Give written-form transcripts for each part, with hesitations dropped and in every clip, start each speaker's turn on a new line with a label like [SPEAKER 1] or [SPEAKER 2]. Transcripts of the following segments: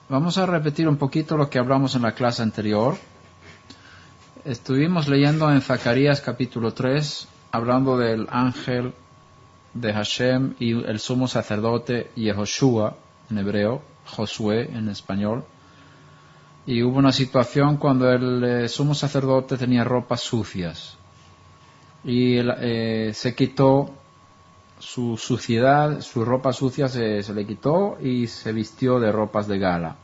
[SPEAKER 1] Vamos a repetir un poquito lo que hablamos en la clase anterior. Estuvimos leyendo en Zacarías capítulo 3, hablando del ángel de Hashem y el sumo sacerdote Yehoshua, en hebreo, Josué en español. Y hubo una situación cuando el sumo sacerdote tenía ropas sucias y se quitó su suciedad, su ropa sucia se le quitó y se vistió de ropas de gala.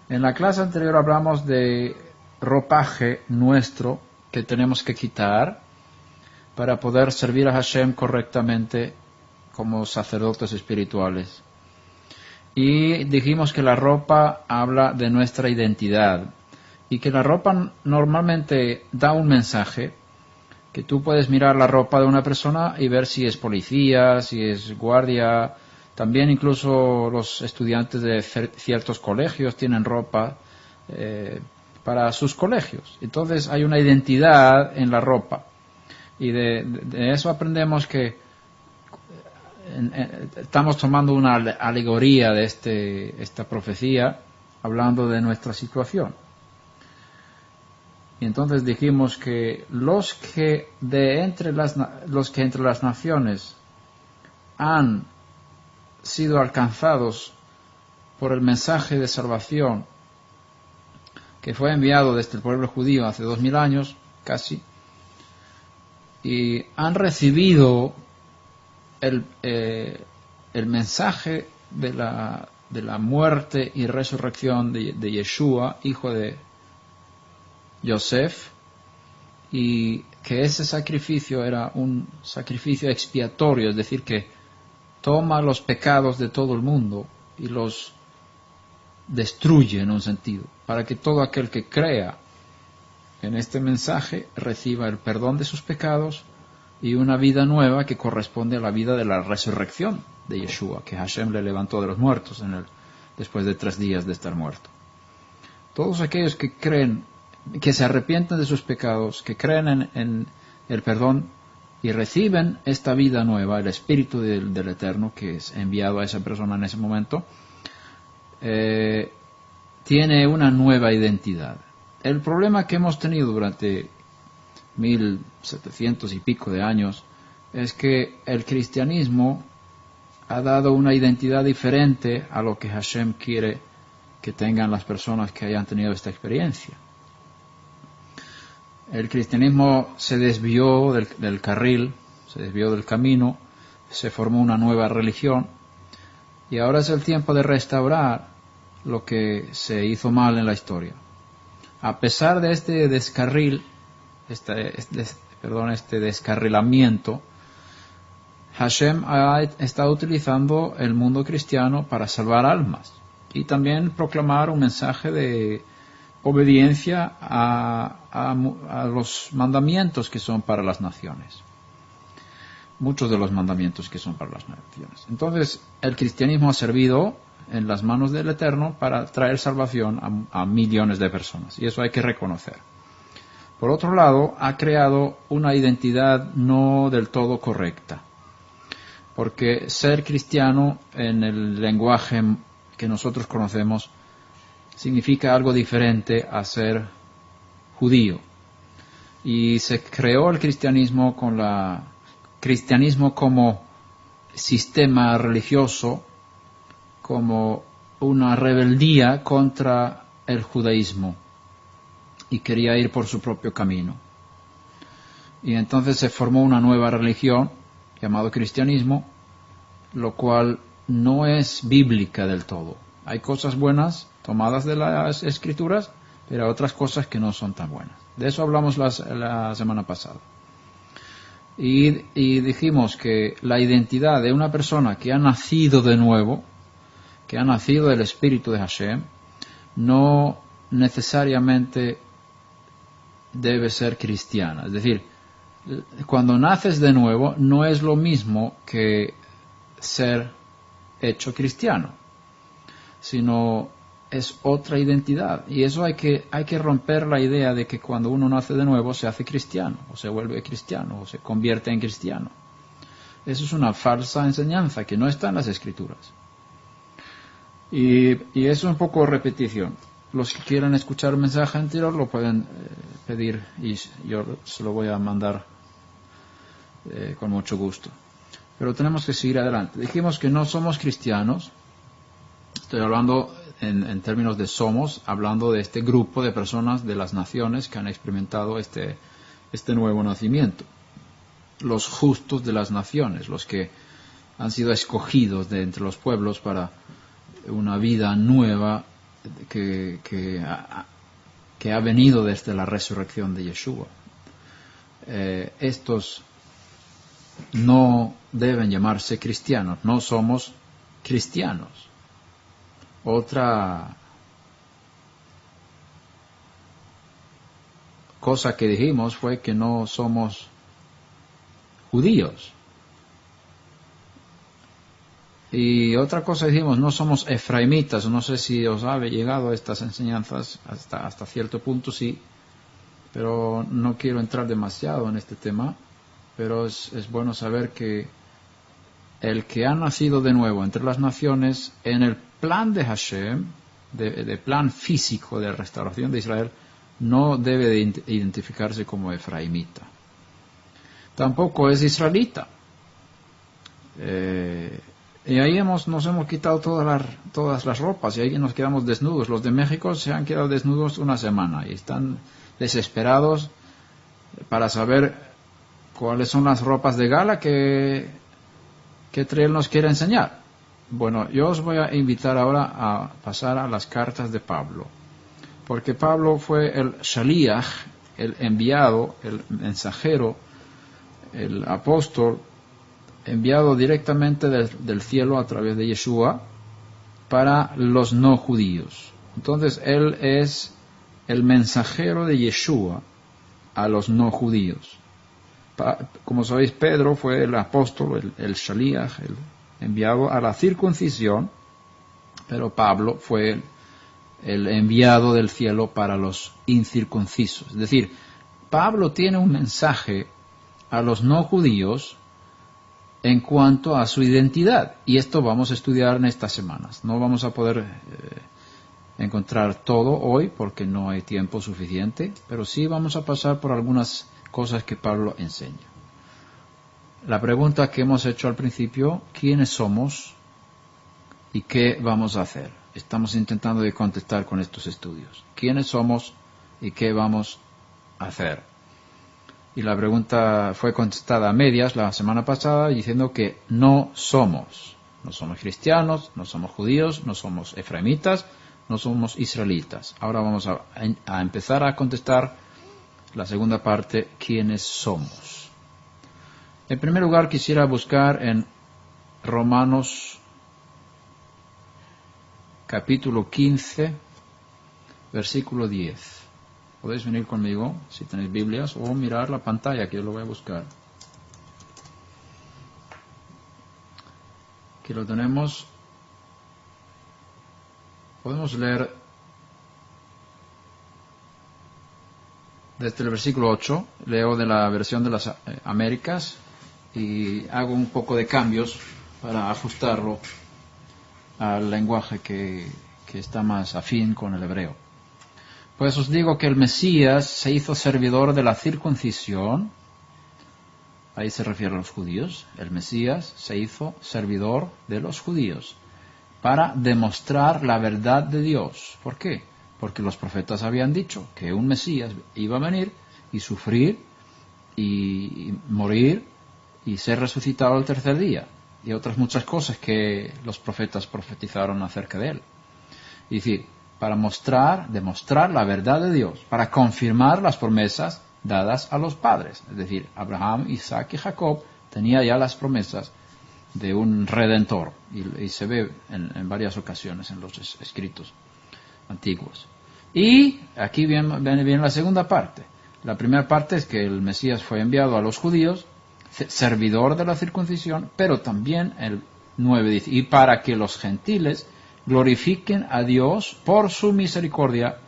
[SPEAKER 1] En la clase anterior hablamos de ropaje nuestro que tenemos que quitar para poder servir a Hashem correctamente como sacerdotes espirituales. Y dijimos que la ropa habla de nuestra identidad y que la ropa normalmente da un mensaje, que tú puedes mirar la ropa de una persona y ver si es policía, si es guardia. También incluso los estudiantes de ciertos colegios tienen ropa para sus colegios. Entonces hay una identidad en la ropa. Y de eso aprendemos que estamos tomando una alegoría de esta profecía, hablando de nuestra situación. Y entonces dijimos que los que entre las naciones han sido alcanzados por el mensaje de salvación que fue enviado desde el pueblo judío hace 2000 años, casi, y han recibido el mensaje de la muerte y resurrección de Yeshua, hijo de Yosef, y que ese sacrificio era un sacrificio expiatorio, es decir, que toma los pecados de todo el mundo y los destruye en un sentido, para que todo aquel que crea en este mensaje reciba el perdón de sus pecados y una vida nueva que corresponde a la vida de la resurrección de Yeshua, que Hashem le levantó de los muertos después de 3 días de estar muerto. Todos aquellos que creen, que se arrepienten de sus pecados, que creen en el perdón y reciben esta vida nueva, el Espíritu del Eterno que es enviado a esa persona en ese momento, tiene una nueva identidad. El problema que hemos tenido durante 1700 y pico de años es que el cristianismo ha dado una identidad diferente a lo que Hashem quiere que tengan las personas que hayan tenido esta experiencia. El cristianismo se desvió del carril, se desvió del camino, se formó una nueva religión y ahora es el tiempo de restaurar lo que se hizo mal en la historia. A pesar de este descarril, este descarrilamiento, Hashem ha estado utilizando el mundo cristiano para salvar almas y también proclamar un mensaje de obediencia a los mandamientos que son para las naciones. Muchos de los mandamientos que son para las naciones. Entonces, el cristianismo ha servido en las manos del Eterno para traer salvación a millones de personas. Y eso hay que reconocer. Por otro lado, ha creado una identidad no del todo correcta. Porque ser cristiano en el lenguaje que nosotros conocemos significa algo diferente a ser judío. Y se creó el cristianismo cristianismo como sistema religioso, como una rebeldía contra el judaísmo, y quería ir por su propio camino. Y entonces se formó una nueva religión, llamado cristianismo, lo cual no es bíblica del todo. Hay cosas buenas tomadas de las escrituras, pero hay otras cosas que no son tan buenas. De eso hablamos la semana pasada. Y dijimos que la identidad de una persona que ha nacido de nuevo, que ha nacido del Espíritu de Hashem, no necesariamente debe ser cristiana. Es decir, cuando naces de nuevo no es lo mismo que ser hecho cristiano, sino es otra identidad. Y eso hay que romper la idea de que cuando uno nace de nuevo se hace cristiano, o se vuelve cristiano, o se convierte en cristiano. Eso es una falsa enseñanza que no está en las Escrituras. Y es un poco repetición. Los que quieran escuchar el mensaje anterior lo pueden pedir y yo se lo voy a mandar con mucho gusto. Pero tenemos que seguir adelante. Dijimos que no somos cristianos. Estoy hablando en términos de somos, hablando de este grupo de personas de las naciones que han experimentado este nuevo nacimiento. Los justos de las naciones, los que han sido escogidos de entre los pueblos para una vida nueva que ha venido desde la resurrección de Yeshua. Estos no deben llamarse cristianos, no somos cristianos. Otra cosa que dijimos fue que no somos judíos. Y otra cosa dijimos, no somos efraimitas. No sé si os ha llegado estas enseñanzas hasta cierto punto, sí, pero no quiero entrar demasiado en este tema. Pero es bueno saber que el que ha nacido de nuevo entre las naciones, en el plan de Hashem, de plan físico de restauración de Israel, no debe de identificarse como efraimita. Tampoco es israelita. Y ahí nos hemos quitado todas las ropas y ahí nos quedamos desnudos. Los de México se han quedado desnudos una semana y están desesperados para saber cuáles son las ropas de gala que Triel nos quiere enseñar. Bueno, yo os voy a invitar ahora a pasar a las cartas de Pablo, porque Pablo fue el shaliach, el enviado, el mensajero, el apóstol, enviado directamente del cielo a través de Yeshua para los no judíos. Entonces él es el mensajero de Yeshua a los no judíos. Como sabéis, Pedro fue el apóstol, el shaliach, el enviado a la circuncisión, pero Pablo fue el enviado del cielo para los incircuncisos. Es decir, Pablo tiene un mensaje a los no judíos en cuanto a su identidad, y esto vamos a estudiar en estas semanas. No vamos a poder encontrar todo hoy porque no hay tiempo suficiente, pero sí vamos a pasar por algunas cosas que Pablo enseña. La pregunta que hemos hecho al principio, ¿quiénes somos y qué vamos a hacer? Estamos intentando de contestar con estos estudios. ¿Quiénes somos y qué vamos a hacer? Y la pregunta fue contestada a medias la semana pasada diciendo que no somos. No somos cristianos, no somos judíos, no somos efraimitas, no somos israelitas. Ahora vamos a empezar a contestar la segunda parte, ¿quiénes somos? En primer lugar quisiera buscar en Romanos capítulo 15, versículo 10. Podéis venir conmigo si tenéis Biblias o mirar la pantalla que yo lo voy a buscar. Aquí lo tenemos. Podemos leer desde el versículo 8. Leo de la versión de las Américas y hago un poco de cambios para ajustarlo al lenguaje que está más afín con el hebreo. Pues os digo que el Mesías se hizo servidor de la circuncisión. Ahí se refiere a los judíos. El Mesías se hizo servidor de los judíos para demostrar la verdad de Dios. ¿Por qué? Porque los profetas habían dicho que un Mesías iba a venir y sufrir y morir y ser resucitado al tercer día. Y otras muchas cosas que los profetas profetizaron acerca de él. Es decir, para demostrar la verdad de Dios, para confirmar las promesas dadas a los padres. Es decir, Abraham, Isaac y Jacob tenían ya las promesas de un redentor, y se ve en varias ocasiones en los escritos antiguos. Y aquí viene la segunda parte. La primera parte es que el Mesías fue enviado a los judíos, servidor de la circuncisión, pero también el 9 dice, y para que los gentiles glorifiquen a Dios por su misericordia,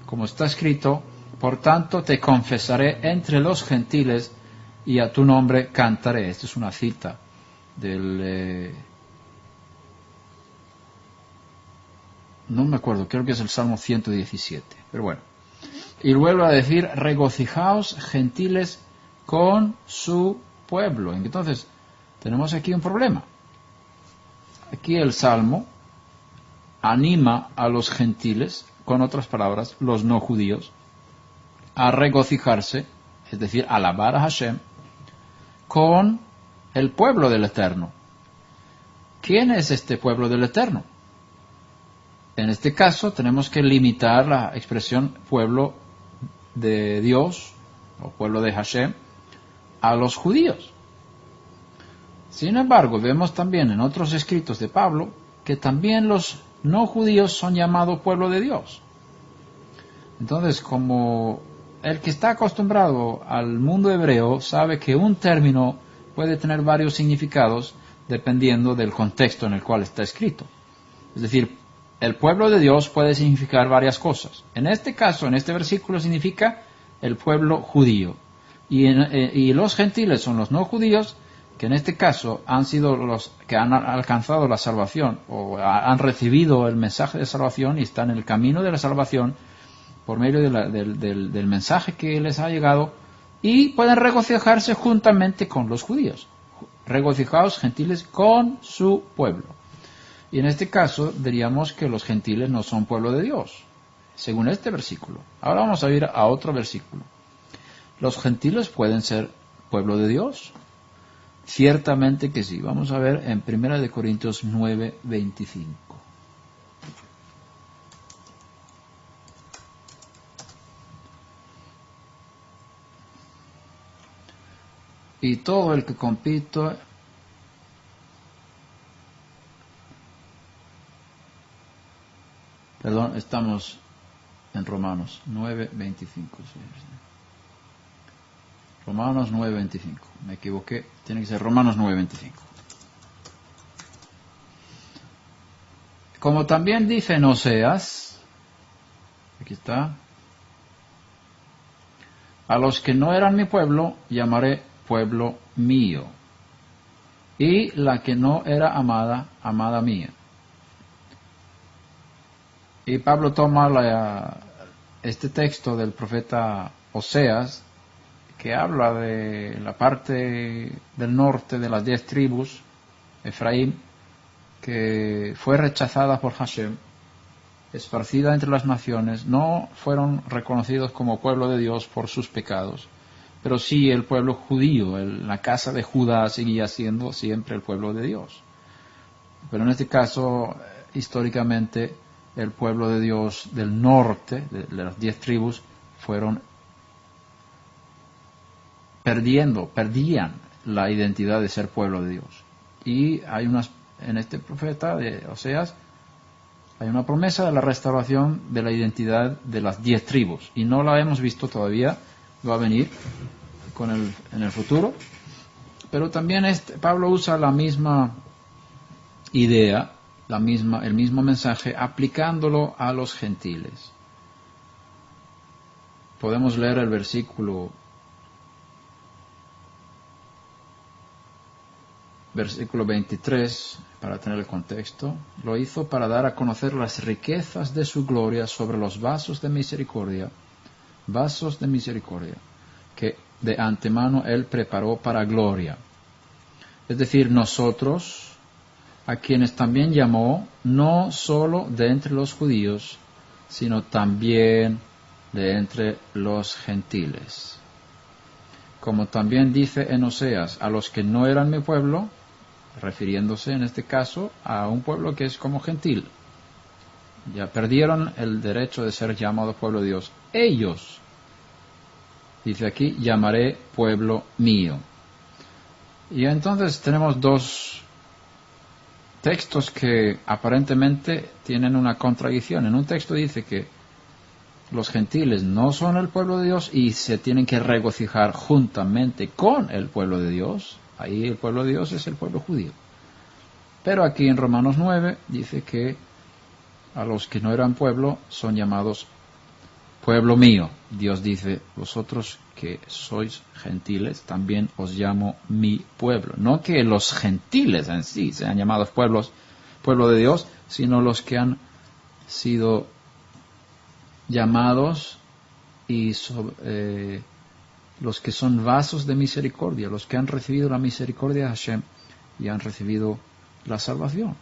[SPEAKER 1] como está escrito, por tanto te confesaré entre los gentiles y a tu nombre cantaré. Esta es una cita del no me acuerdo, creo que es el Salmo 117, pero bueno. Y vuelve a decir, regocijaos gentiles con su pueblo. Entonces, tenemos aquí un problema. Aquí el Salmo anima a los gentiles, con otras palabras, los no judíos, a regocijarse, es decir, alabar a Hashem, con el pueblo del Eterno. ¿Quién es este pueblo del Eterno? En este caso tenemos que limitar la expresión pueblo de Dios o pueblo de Hashem a los judíos. Sin embargo, vemos también en otros escritos de Pablo que también los no judíos son llamados pueblo de Dios. Entonces, como el que está acostumbrado al mundo hebreo sabe que un término puede tener varios significados dependiendo del contexto en el cual está escrito. Es decir, el pueblo de Dios puede significar varias cosas. En este caso, en este versículo, significa el pueblo judío. Y los gentiles son los no judíos, que en este caso han sido los que han alcanzado la salvación, o han recibido el mensaje de salvación y están en el camino de la salvación por medio del mensaje que les ha llegado, y pueden regocijarse juntamente con los judíos. Regocijaos gentiles con su pueblo. Y en este caso diríamos que los gentiles no son pueblo de Dios, según este versículo. Ahora vamos a ir a otro versículo. ¿Los gentiles pueden ser pueblo de Dios? Ciertamente que sí. Vamos a ver en 1 Corintios 9:25. Y todo el que compite estamos en Romanos 9:25. Sí. Romanos 9:25. Me equivoqué. Tiene que ser Romanos 9:25. Como también dice en Oseas, aquí está, a los que no eran mi pueblo, llamaré pueblo mío. Y la que no era amada, amada mía. Y Pablo toma este texto del profeta Oseas, que habla de la parte del norte de las 10 tribus, Efraín, que fue rechazada por Hashem, esparcida entre las naciones, no fueron reconocidos como pueblo de Dios por sus pecados, pero sí el pueblo judío, la casa de Judá seguía siendo siempre el pueblo de Dios. Pero en este caso, históricamente, el pueblo de Dios del norte, de las 10 tribus, perdían la identidad de ser pueblo de Dios. Y en este profeta de Oseas, hay una promesa de la restauración de la identidad de las 10 tribus. Y no la hemos visto todavía, va a venir en el futuro. Pero también Pablo usa la misma idea, el mismo mensaje, aplicándolo a los gentiles. Podemos leer el versículo 23, para tener el contexto. Lo hizo para dar a conocer las riquezas de su gloria sobre los vasos de misericordia, que de antemano Él preparó para gloria. Es decir, nosotros, a quienes también llamó, no solo de entre los judíos, sino también de entre los gentiles. Como también dice en Oseas, a los que no eran mi pueblo, refiriéndose en este caso a un pueblo que es como gentil. Ya perdieron el derecho de ser llamados pueblo de Dios. Ellos, dice aquí, llamaré pueblo mío. Y entonces tenemos dos textos que aparentemente tienen una contradicción. En un texto dice que los gentiles no son el pueblo de Dios y se tienen que regocijar juntamente con el pueblo de Dios. Ahí el pueblo de Dios es el pueblo judío. Pero aquí en Romanos 9 dice que a los que no eran pueblo son llamados pueblo mío. Dios dice, vosotros que sois gentiles, también os llamo mi pueblo. No que los gentiles en sí sean llamados pueblo de Dios, sino los que han sido llamados y los que son vasos de misericordia, los que han recibido la misericordia de Hashem y han recibido la salvación.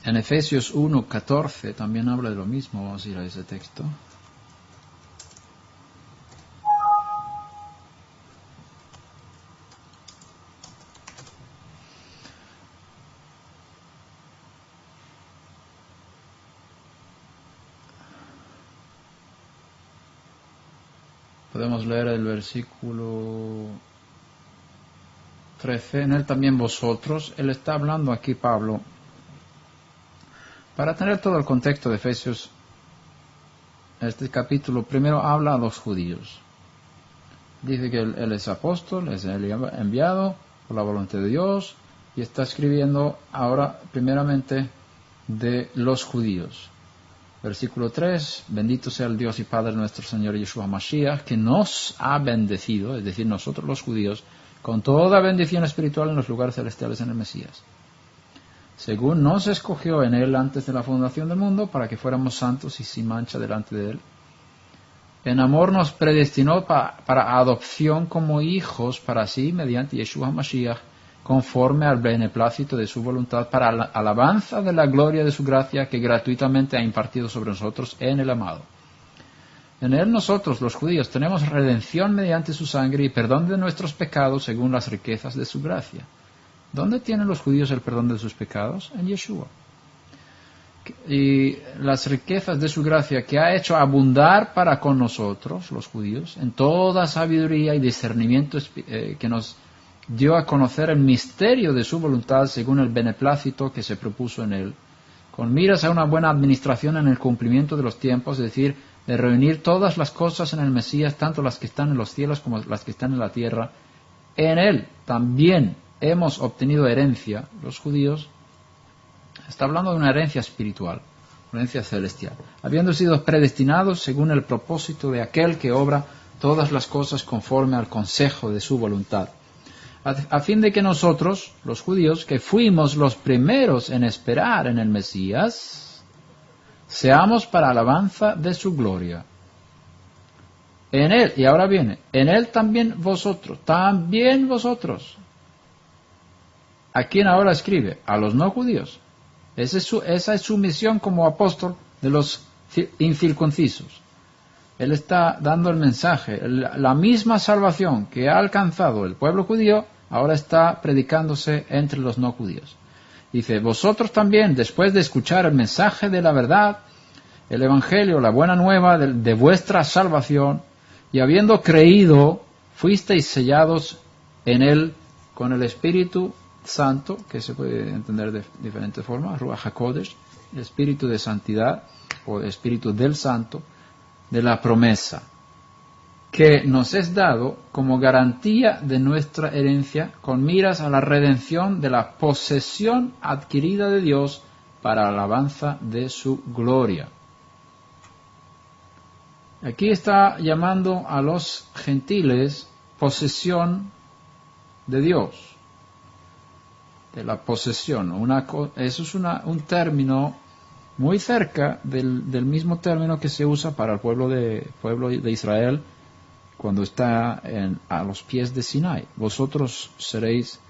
[SPEAKER 1] En Efesios 1:14 también habla de lo mismo. Vamos a ir a ese texto. Podemos leer el versículo 13. En él también vosotros. Él está hablando aquí, Pablo, para tener todo el contexto de Efesios. Este capítulo primero habla a los judíos. Dice que él es apóstol, es el enviado por la voluntad de Dios, y está escribiendo ahora primeramente de los judíos. Versículo 3, bendito sea el Dios y Padre nuestro Señor Yeshua Mashiach, que nos ha bendecido, es decir, nosotros los judíos, con toda bendición espiritual en los lugares celestiales en el Mesías, según nos escogió en Él antes de la fundación del mundo, para que fuéramos santos y sin mancha delante de Él. En amor nos predestinó para adopción como hijos para sí, mediante Yeshua Mashiach, conforme al beneplácito de su voluntad, para la alabanza de la gloria de su gracia, que gratuitamente ha impartido sobre nosotros en el amado. En Él nosotros, los judíos, tenemos redención mediante su sangre y perdón de nuestros pecados según las riquezas de su gracia. ¿Dónde tienen los judíos el perdón de sus pecados? En Yeshua. Y las riquezas de su gracia, que ha hecho abundar para con nosotros, los judíos, en toda sabiduría y discernimiento, que nos dio a conocer el misterio de su voluntad según el beneplácito que se propuso en Él, con miras a una buena administración en el cumplimiento de los tiempos, es decir, de reunir todas las cosas en el Mesías, tanto las que están en los cielos como las que están en la tierra. En Él también hemos obtenido herencia, los judíos. Está hablando de una herencia espiritual, una herencia celestial, habiendo sido predestinados según el propósito de aquel que obra todas las cosas conforme al consejo de su voluntad, a fin de que nosotros, los judíos, que fuimos los primeros en esperar en el Mesías, seamos para alabanza de su gloria. En Él, y ahora viene, en Él también vosotros. ¿A quién ahora escribe? A los no judíos. Esa es su misión como apóstol de los incircuncisos. Él está dando el mensaje, la misma salvación que ha alcanzado el pueblo judío, ahora está predicándose entre los no judíos. Dice, vosotros también, después de escuchar el mensaje de la verdad, el evangelio, la buena nueva de vuestra salvación, y habiendo creído, fuisteis sellados en él con el Espíritu Santo, que se puede entender de diferentes formas, Ruach HaKodesh, el Espíritu de Santidad, o Espíritu del Santo, de la promesa, que nos es dado como garantía de nuestra herencia, con miras a la redención de la posesión adquirida de Dios para alabanza de su gloria. Aquí está llamando a los gentiles posesión de Dios, de la posesión. Eso es un término muy cerca del mismo término que se usa para el pueblo de Israel cuando está a los pies de Sinai. Vosotros seréis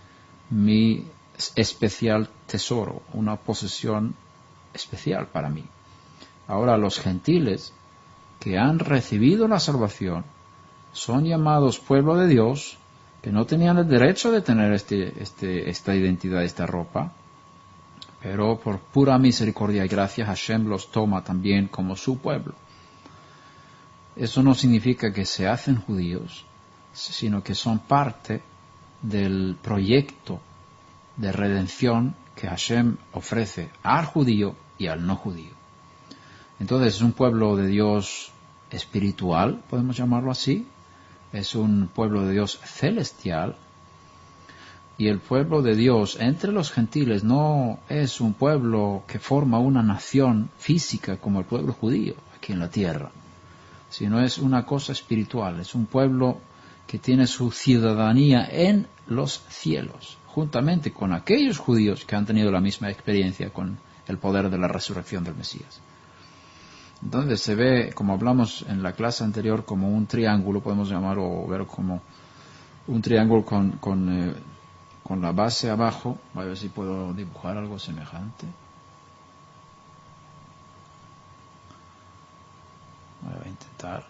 [SPEAKER 1] mi especial tesoro, una posesión especial para mí. Ahora los gentiles que han recibido la salvación son llamados pueblo de Dios, que no tenían el derecho de tener esta identidad, esta ropa, pero por pura misericordia y gracia Hashem los toma también como su pueblo. Eso no significa que se hacen judíos, sino que son parte del proyecto de redención que Hashem ofrece al judío y al no judío. Entonces es un pueblo de Dios espiritual, podemos llamarlo así, es un pueblo de Dios celestial, y el pueblo de Dios entre los gentiles no es un pueblo que forma una nación física como el pueblo judío aquí en la tierra, sino es una cosa espiritual, es un pueblo que tiene su ciudadanía en los cielos, juntamente con aquellos judíos que han tenido la misma experiencia con el poder de la resurrección del Mesías. Entonces se ve, como hablamos en la clase anterior, como un triángulo, podemos llamarlo o ver como un triángulo con la base abajo. Voy a ver si puedo dibujar algo semejante. Voy a intentar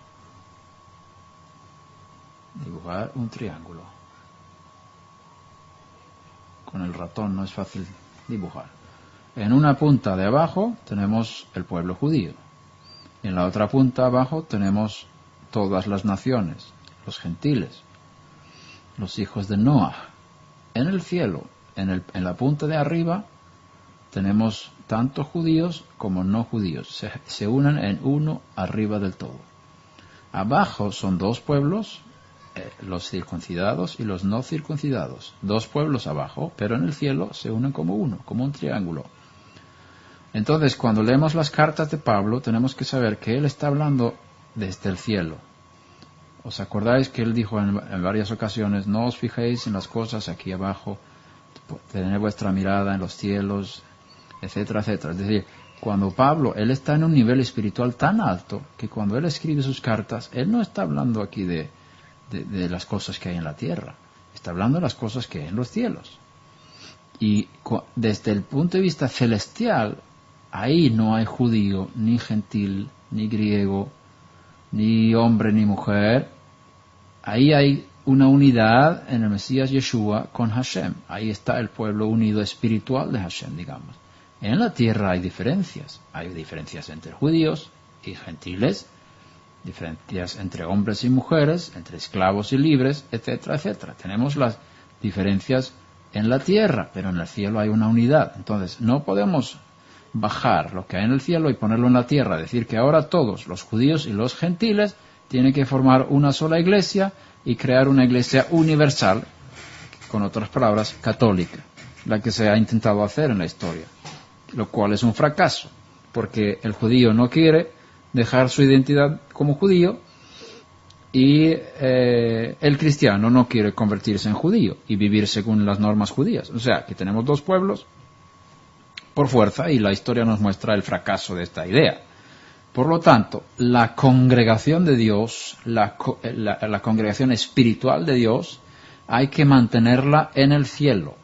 [SPEAKER 1] dibujar un triángulo. Con el ratón no es fácil dibujar. En una punta de abajo tenemos el pueblo judío. En la otra punta abajo tenemos todas las naciones, los gentiles, los hijos de Noah. En el cielo, en la punta de arriba, tenemos tanto judíos como no judíos. Se unen en uno arriba del todo. Abajo son dos pueblos, los circuncidados y los no circuncidados. Dos pueblos abajo, pero en el cielo se unen como uno, como un triángulo. Entonces, cuando leemos las cartas de Pablo, tenemos que saber que él está hablando desde el cielo. ¿Os acordáis que él dijo en varias ocasiones, no os fijéis en las cosas aquí abajo, tened vuestra mirada en los cielos, etcétera, etcétera? Es decir, cuando Pablo, él está en un nivel espiritual tan alto que cuando él escribe sus cartas, él no está hablando aquí de las cosas que hay en la tierra, está hablando de las cosas que hay en los cielos. Y desde el punto de vista celestial, ahí no hay judío, ni gentil, ni griego, ni hombre, ni mujer. Ahí hay una unidad en el Mesías Yeshua con Hashem. Ahí está el pueblo unido espiritual de Hashem, digamos. En la tierra hay diferencias. Hay diferencias entre judíos y gentiles, diferencias entre hombres y mujeres, entre esclavos y libres, etcétera, etcétera. Tenemos las diferencias en la tierra, pero en el cielo hay una unidad. Entonces, no podemos bajar lo que hay en el cielo y ponerlo en la tierra, decir que ahora todos, los judíos y los gentiles, tienen que formar una sola iglesia y crear una iglesia universal, con otras palabras, católica, la que se ha intentado hacer en la historia, lo cual es un fracaso, porque el judío no quiere dejar su identidad como judío y el cristiano no quiere convertirse en judío y vivir según las normas judías. O sea, que tenemos dos pueblos por fuerza y la historia nos muestra el fracaso de esta idea. Por lo tanto, la congregación de Dios, la congregación espiritual de Dios, hay que mantenerla en el cielo.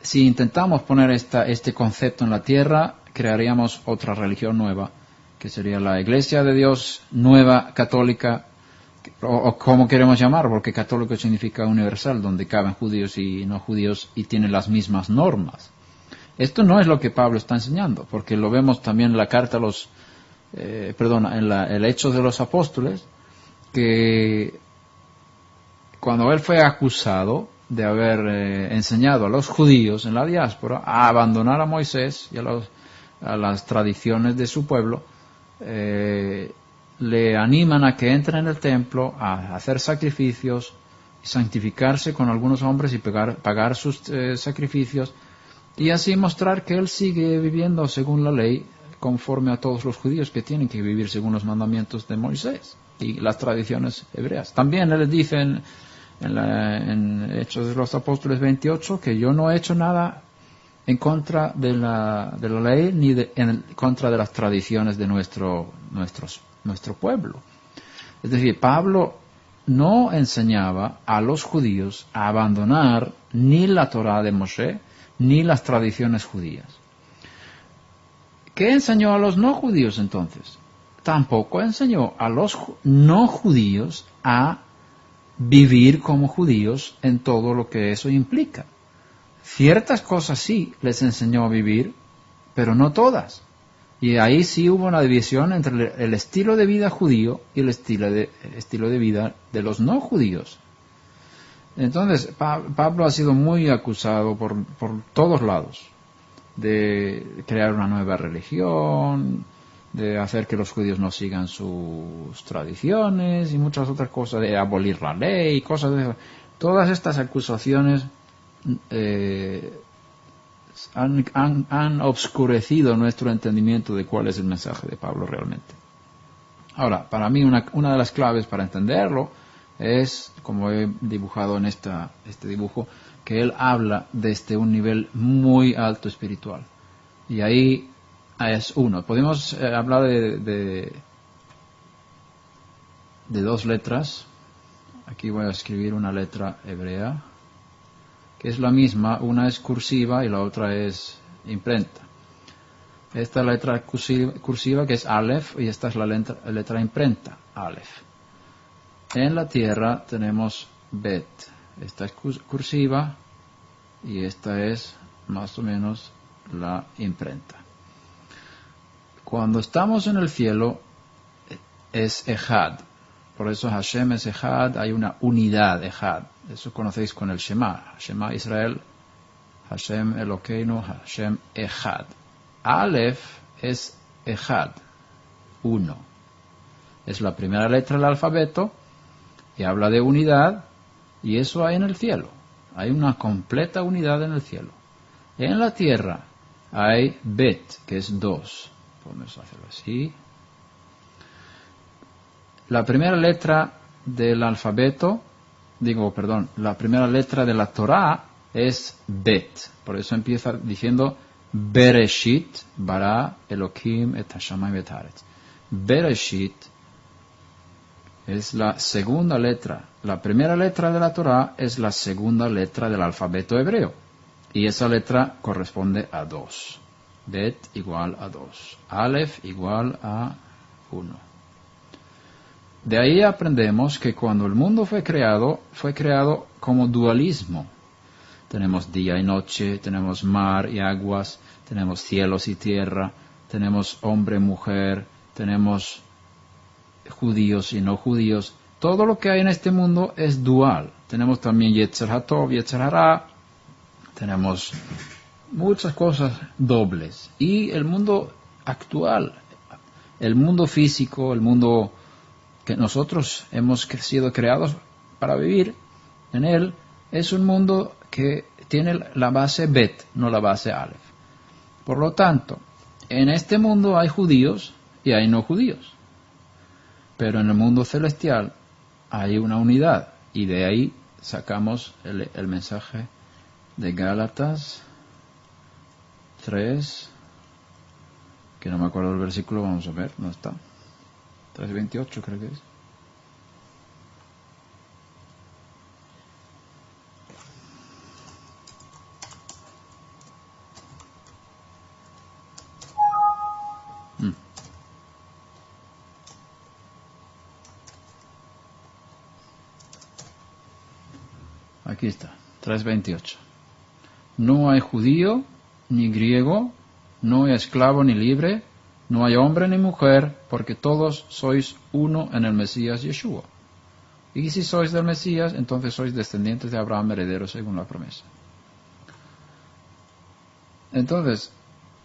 [SPEAKER 1] Si intentamos poner este concepto en la tierra, crearíamos otra religión nueva, que sería la Iglesia de Dios nueva, católica, o como queremos llamar, porque católico significa universal, donde caben judíos y no judíos y tienen las mismas normas. Esto no es lo que Pablo está enseñando, porque lo vemos también en la carta a los, en el Hechos de los Apóstoles, que cuando él fue acusado de haber enseñado a los judíos en la diáspora a abandonar a Moisés y a las tradiciones de su pueblo, le animan a que entre en el templo a hacer sacrificios y santificarse con algunos hombres y pagar sus sacrificios, y así mostrar que él sigue viviendo según la ley, conforme a todos los judíos que tienen que vivir según los mandamientos de Moisés y las tradiciones hebreas. También él dice en Hechos de los Apóstoles 28 que yo no he hecho nada en contra de la ley ni en contra de las tradiciones de nuestro pueblo. Es decir, Pablo no enseñaba a los judíos a abandonar ni la Torá de Moshe ni las tradiciones judías. ¿Qué enseñó a los no judíos entonces? Tampoco enseñó a los no judíos a vivir como judíos en todo lo que eso implica. Ciertas cosas sí les enseñó a vivir, pero no todas. Y ahí sí hubo una división entre el estilo de vida judío y el estilo de vida de los no judíos. Entonces, Pablo ha sido muy acusado por todos lados de crear una nueva religión, de hacer que los judíos no sigan sus tradiciones y muchas otras cosas, de abolir la ley, cosas de eso. Todas estas acusaciones han obscurecido nuestro entendimiento de cuál es el mensaje de Pablo realmente. Ahora, para mí una de las claves para entenderlo es, como he dibujado en este dibujo, que él habla desde un nivel muy alto espiritual. Y ahí es uno. Podemos hablar de dos letras. Aquí voy a escribir una letra hebrea, que es la misma. Una es cursiva y la otra es imprenta. Esta letra cursiva que es Aleph, y esta es la letra imprenta, Aleph. En la tierra tenemos Bet. Esta es cursiva y esta es más o menos la imprenta. Cuando estamos en el cielo es Ejad. Por eso Hashem es Ejad, hay una unidad, Ejad. Eso conocéis con el Shema. Shema Israel, Hashem Elokeinu, Hashem Ejad. Aleph es Ejad, uno. Es la primera letra del alfabeto y habla de unidad, y eso hay en el cielo. Hay una completa unidad en el cielo. En la tierra hay Bet, que es dos. Podemos hacerlo así. La primera letra del alfabeto, la primera letra de la Torá es Bet. Por eso empieza diciendo Bereshit, bara Elohim et hashamayim et haaretz. Bereshit es la segunda letra. La primera letra de la Torá es la segunda letra del alfabeto hebreo. Y esa letra corresponde a 2. Bet igual a 2. Aleph igual a 1. De ahí aprendemos que cuando el mundo fue creado como dualismo. Tenemos día y noche, tenemos mar y aguas, tenemos cielos y tierra, tenemos hombre y mujer, tenemos judíos y no judíos. Todo lo que hay en este mundo es dual. Tenemos también Yetzer HaTov, Yetzer Hara, tenemos muchas cosas dobles. Y el mundo actual, el mundo físico, el mundo que nosotros hemos sido creados para vivir en él, es un mundo que tiene la base Bet, no la base Aleph. Por lo tanto, en este mundo hay judíos y hay no judíos. Pero en el mundo celestial hay una unidad. Y de ahí sacamos el mensaje de Gálatas 3, que no me acuerdo del versículo, vamos a ver, no está. 3:28 creo que es. Aquí está, 3:28. No hay judío ni griego, no hay esclavo ni libre, no hay hombre ni mujer, porque todos sois uno en el Mesías Yeshua. Y si sois del Mesías, entonces sois descendientes de Abraham, herederos según la promesa. Entonces,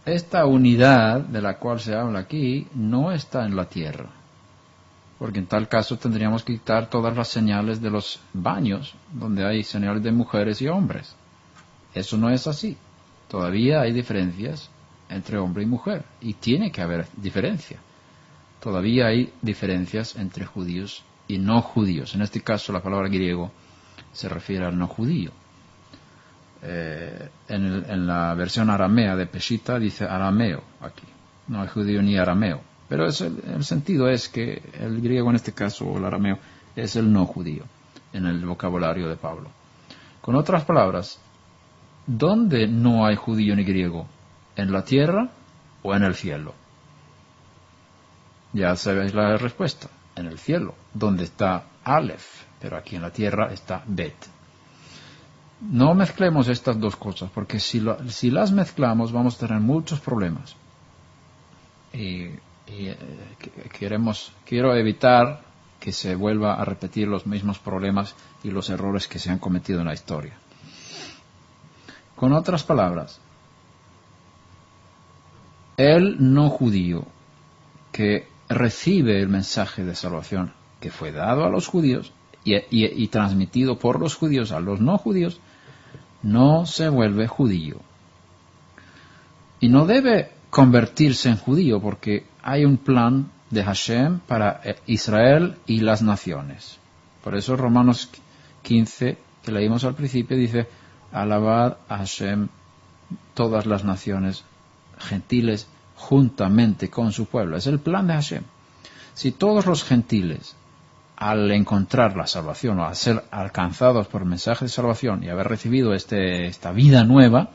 [SPEAKER 1] esta unidad de la cual se habla aquí no está en la tierra. Porque en tal caso tendríamos que quitar todas las señales de los baños, donde hay señales de mujeres y hombres. Eso no es así. Todavía hay diferencias entre hombre y mujer, y tiene que haber diferencia. Todavía hay diferencias entre judíos y no judíos. En este caso la palabra griego se refiere al no judío. En la versión aramea de Peshitta dice arameo aquí. No hay judío ni arameo. Pero el sentido es que el griego en este caso, o el arameo, es el no judío en el vocabulario de Pablo. Con otras palabras, ¿dónde no hay judío ni griego? ¿En la tierra o en el cielo? Ya sabéis la respuesta. En el cielo, donde está Aleph, pero aquí en la tierra está Bet. No mezclemos estas dos cosas, porque si las mezclamos vamos a tener muchos problemas. Quiero evitar que se vuelva a repetir los mismos problemas y los errores que se han cometido en la historia. Con otras palabras, el no judío que recibe el mensaje de salvación que fue dado a los judíos y transmitido por los judíos a los no judíos, no se vuelve judío. Y no debe convertirse en judío porque hay un plan de Hashem para Israel y las naciones. Por eso Romanos 15, que leímos al principio, dice: alabad a Hashem todas las naciones gentiles juntamente con su pueblo. Es el plan de Hashem. Si todos los gentiles, al encontrar la salvación o a ser alcanzados por el mensaje de salvación y haber recibido esta vida nueva,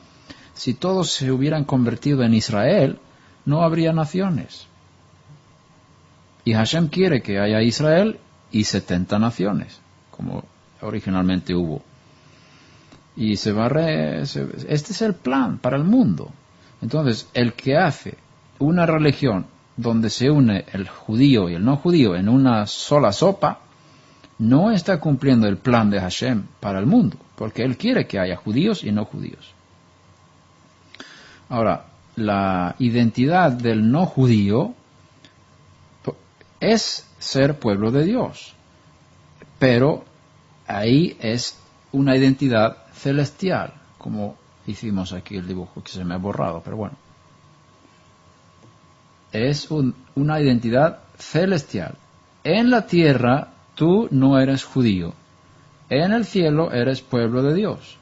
[SPEAKER 1] si todos se hubieran convertido en Israel, no habría naciones. Y Hashem quiere que haya Israel y 70 naciones, como originalmente hubo. Y este es el plan para el mundo. Entonces, el que hace una religión donde se une el judío y el no judío en una sola sopa, no está cumpliendo el plan de Hashem para el mundo, porque Él quiere que haya judíos y no judíos. Ahora, la identidad del no judío es ser pueblo de Dios, pero ahí es una identidad celestial, como hicimos aquí el dibujo que se me ha borrado, pero bueno. Es una identidad celestial. En la tierra tú no eres judío. En el cielo eres pueblo de Dios.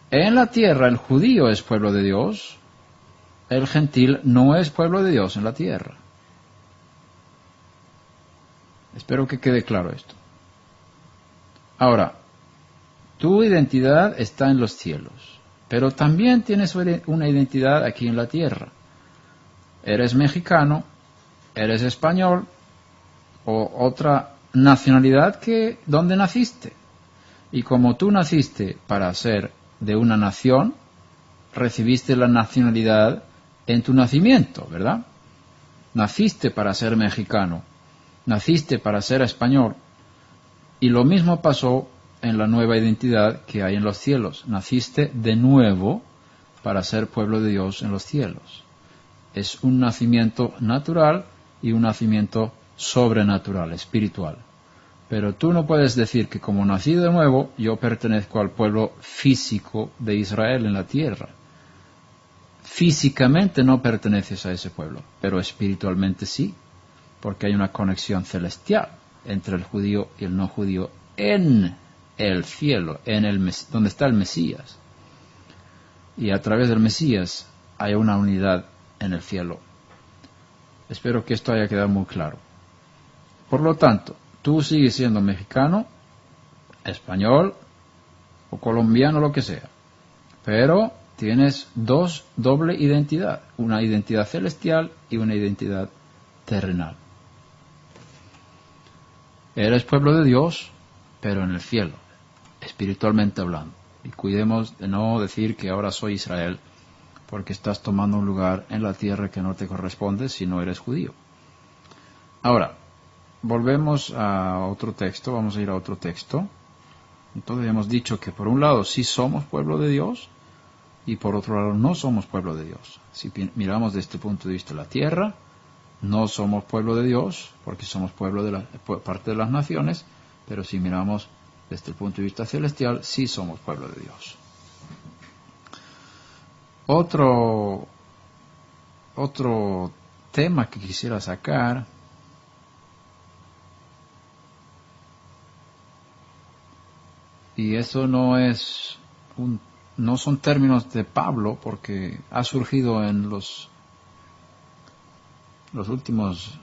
[SPEAKER 1] En la tierra el judío es pueblo de Dios. El gentil no es pueblo de Dios en la tierra. Espero que quede claro esto. Ahora, tu identidad está en los cielos, pero también tienes una identidad aquí en la tierra. Eres mexicano, eres español o otra nacionalidad que donde naciste. Y como tú naciste para ser de una nación, recibiste la nacionalidad en tu nacimiento, ¿verdad? Naciste para ser mexicano, naciste para ser español. Y lo mismo pasó en la nueva identidad que hay en los cielos. Naciste de nuevo para ser pueblo de Dios en los cielos. Es un nacimiento natural y un nacimiento sobrenatural, espiritual. Pero tú no puedes decir que como nací de nuevo, yo pertenezco al pueblo físico de Israel en la tierra. Físicamente no perteneces a ese pueblo, pero espiritualmente sí, porque hay una conexión celestial entre el judío y el no judío en el cielo, donde está el Mesías. Y a través del Mesías hay una unidad en el cielo. Espero que esto haya quedado muy claro. Por lo tanto, tú sigues siendo mexicano, español o colombiano, lo que sea, pero tienes doble identidad, una identidad celestial y una identidad terrenal. Eres pueblo de Dios, pero en el cielo, espiritualmente hablando. Y cuidemos de no decir que ahora soy Israel, porque estás tomando un lugar en la tierra que no te corresponde si no eres judío. Ahora, volvemos a otro texto, vamos a ir a otro texto. Entonces hemos dicho que por un lado sí somos pueblo de Dios, y por otro lado no somos pueblo de Dios. Si miramos desde este punto de vista la tierra, no somos pueblo de Dios, porque somos pueblo de parte de las naciones, pero si miramos desde el punto de vista celestial, sí somos pueblo de Dios. Otro tema que quisiera sacar y eso no son términos de Pablo, porque ha surgido en los últimos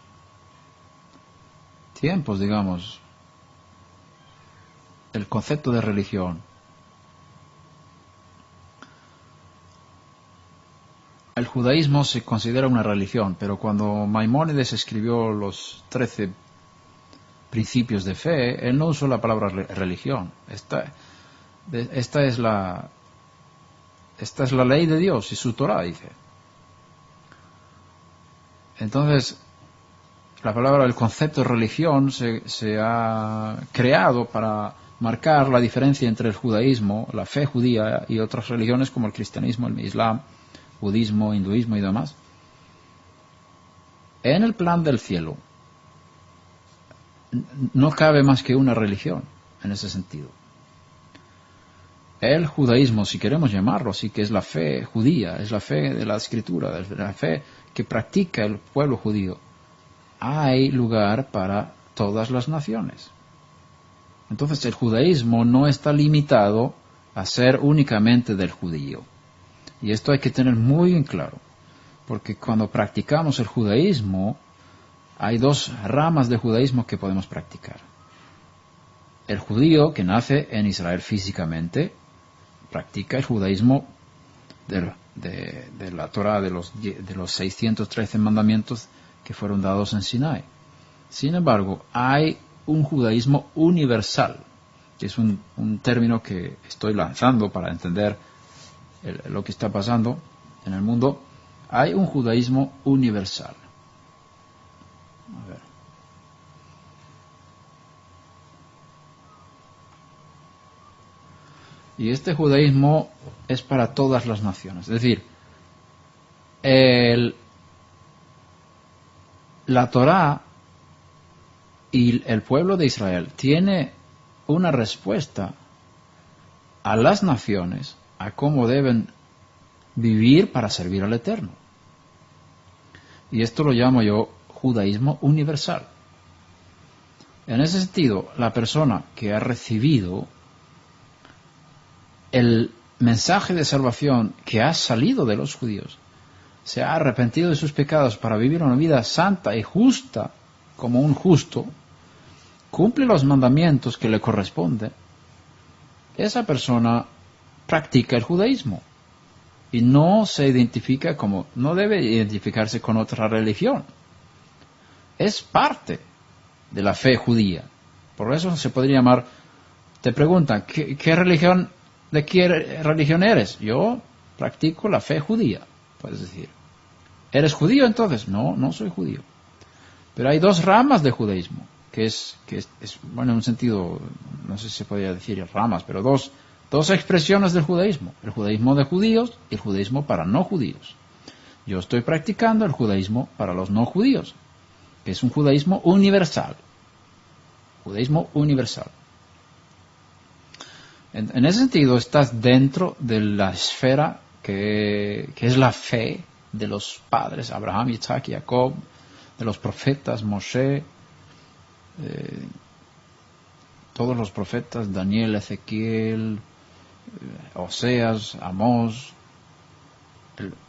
[SPEAKER 1] tiempos, digamos, el concepto de religión. El judaísmo se considera una religión, pero cuando Maimónides escribió los 13 principios de fe, él no usó la palabra religión. Esta es la ley de Dios y su Torah, dice. Entonces, el concepto de religión se ha creado para marcar la diferencia entre el judaísmo, la fe judía y otras religiones como el cristianismo, el islam, budismo, hinduismo y demás. En el plan del cielo no cabe más que una religión en ese sentido. El judaísmo, si queremos llamarlo así, que es la fe judía, es la fe de la escritura, es la fe que practica el pueblo judío. Hay lugar para todas las naciones. Entonces el judaísmo no está limitado a ser únicamente del judío. Y esto hay que tener muy en claro, porque cuando practicamos el judaísmo, hay dos ramas de judaísmo que podemos practicar. El judío que nace en Israel físicamente, practica el judaísmo de la Torah, de los 613 mandamientos que fueron dados en Sinai. Sin embargo, hay un judaísmo universal, que es un término que estoy lanzando para entender lo que está pasando en el mundo. Hay un judaísmo universal. A ver. Y este judaísmo es para todas las naciones. Es decir, la Torá y el pueblo de Israel tiene una respuesta a las naciones, a cómo deben vivir para servir al Eterno. Y esto lo llamo yo judaísmo universal. En ese sentido, la persona que ha recibido el mensaje de salvación que ha salido de los judíos, se ha arrepentido de sus pecados para vivir una vida santa y justa como un justo, cumple los mandamientos que le corresponden, esa persona practica el judaísmo y no se identifica como, no debe identificarse con otra religión. Es parte de la fe judía. Por eso se podría llamar, te preguntan, ¿qué religión, de qué religión eres? Yo practico la fe judía, puedes decir. ¿Eres judío entonces? No, no soy judío. Pero hay dos ramas de judaísmo, que es bueno, en un sentido, no sé si se podría decir ramas, pero dos expresiones del judaísmo. El judaísmo de judíos y el judaísmo para no judíos. Yo estoy practicando el judaísmo para los no judíos, que es un judaísmo universal. Judaísmo universal. En ese sentido, estás dentro de la esfera que es la fe de los padres, Abraham, Isaac y Jacob, de los profetas, Moshe, todos los profetas, Daniel, Ezequiel, Oseas, Amós,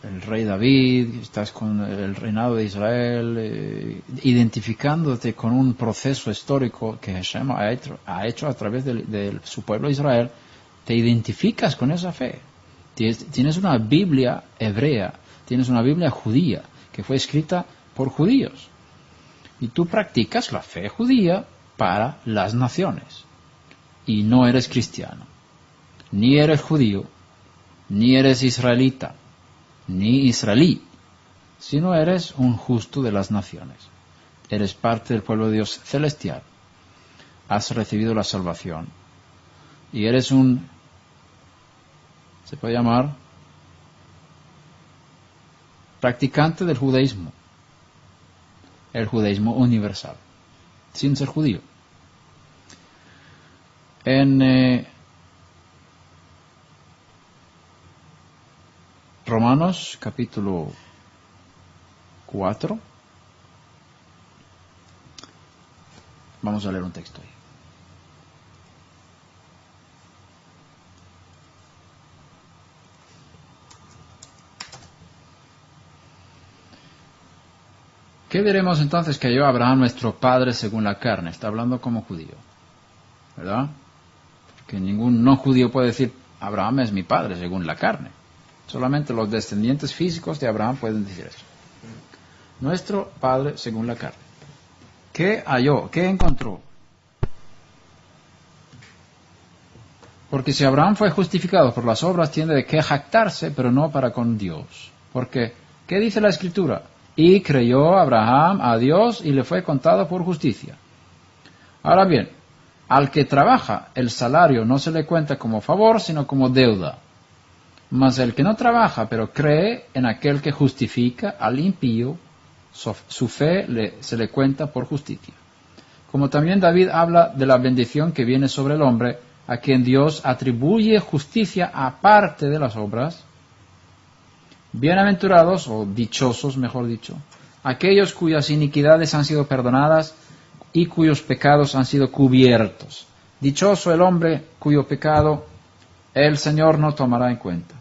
[SPEAKER 1] el rey David, estás con el reinado de Israel, identificándote con un proceso histórico que Hashem ha hecho a través de su pueblo Israel, te identificas con esa fe. Tienes una Biblia hebrea, tienes una Biblia judía, que fue escrita por judíos. Y tú practicas la fe judía para las naciones. Y no eres cristiano, ni eres judío, ni eres israelita, ni israelí, sino eres un justo de las naciones. Eres parte del pueblo de Dios celestial. Has recibido la salvación. Y eres se puede llamar, practicante del judaísmo. El judaísmo universal, sin ser judío. En Romanos capítulo 4, vamos a leer un texto ahí. ¿Qué diremos entonces que halló Abraham nuestro padre según la carne? Está hablando como judío, ¿verdad? Porque ningún no judío puede decir, Abraham es mi padre según la carne. Solamente los descendientes físicos de Abraham pueden decir eso. Nuestro padre según la carne. ¿Qué halló? ¿Qué encontró? Porque si Abraham fue justificado por las obras, tiene de qué jactarse, pero no para con Dios. Porque, ¿qué dice la Escritura? Y creyó Abraham a Dios y le fue contado por justicia. Ahora bien, al que trabaja, el salario no se le cuenta como favor, sino como deuda. Mas el que no trabaja, pero cree en aquel que justifica al impío, su fe se le cuenta por justicia. Como también David habla de la bendición que viene sobre el hombre, a quien Dios atribuye justicia aparte de las obras. Bienaventurados, o dichosos, mejor dicho, aquellos cuyas iniquidades han sido perdonadas y cuyos pecados han sido cubiertos. Dichoso el hombre cuyo pecado el Señor no tomará en cuenta.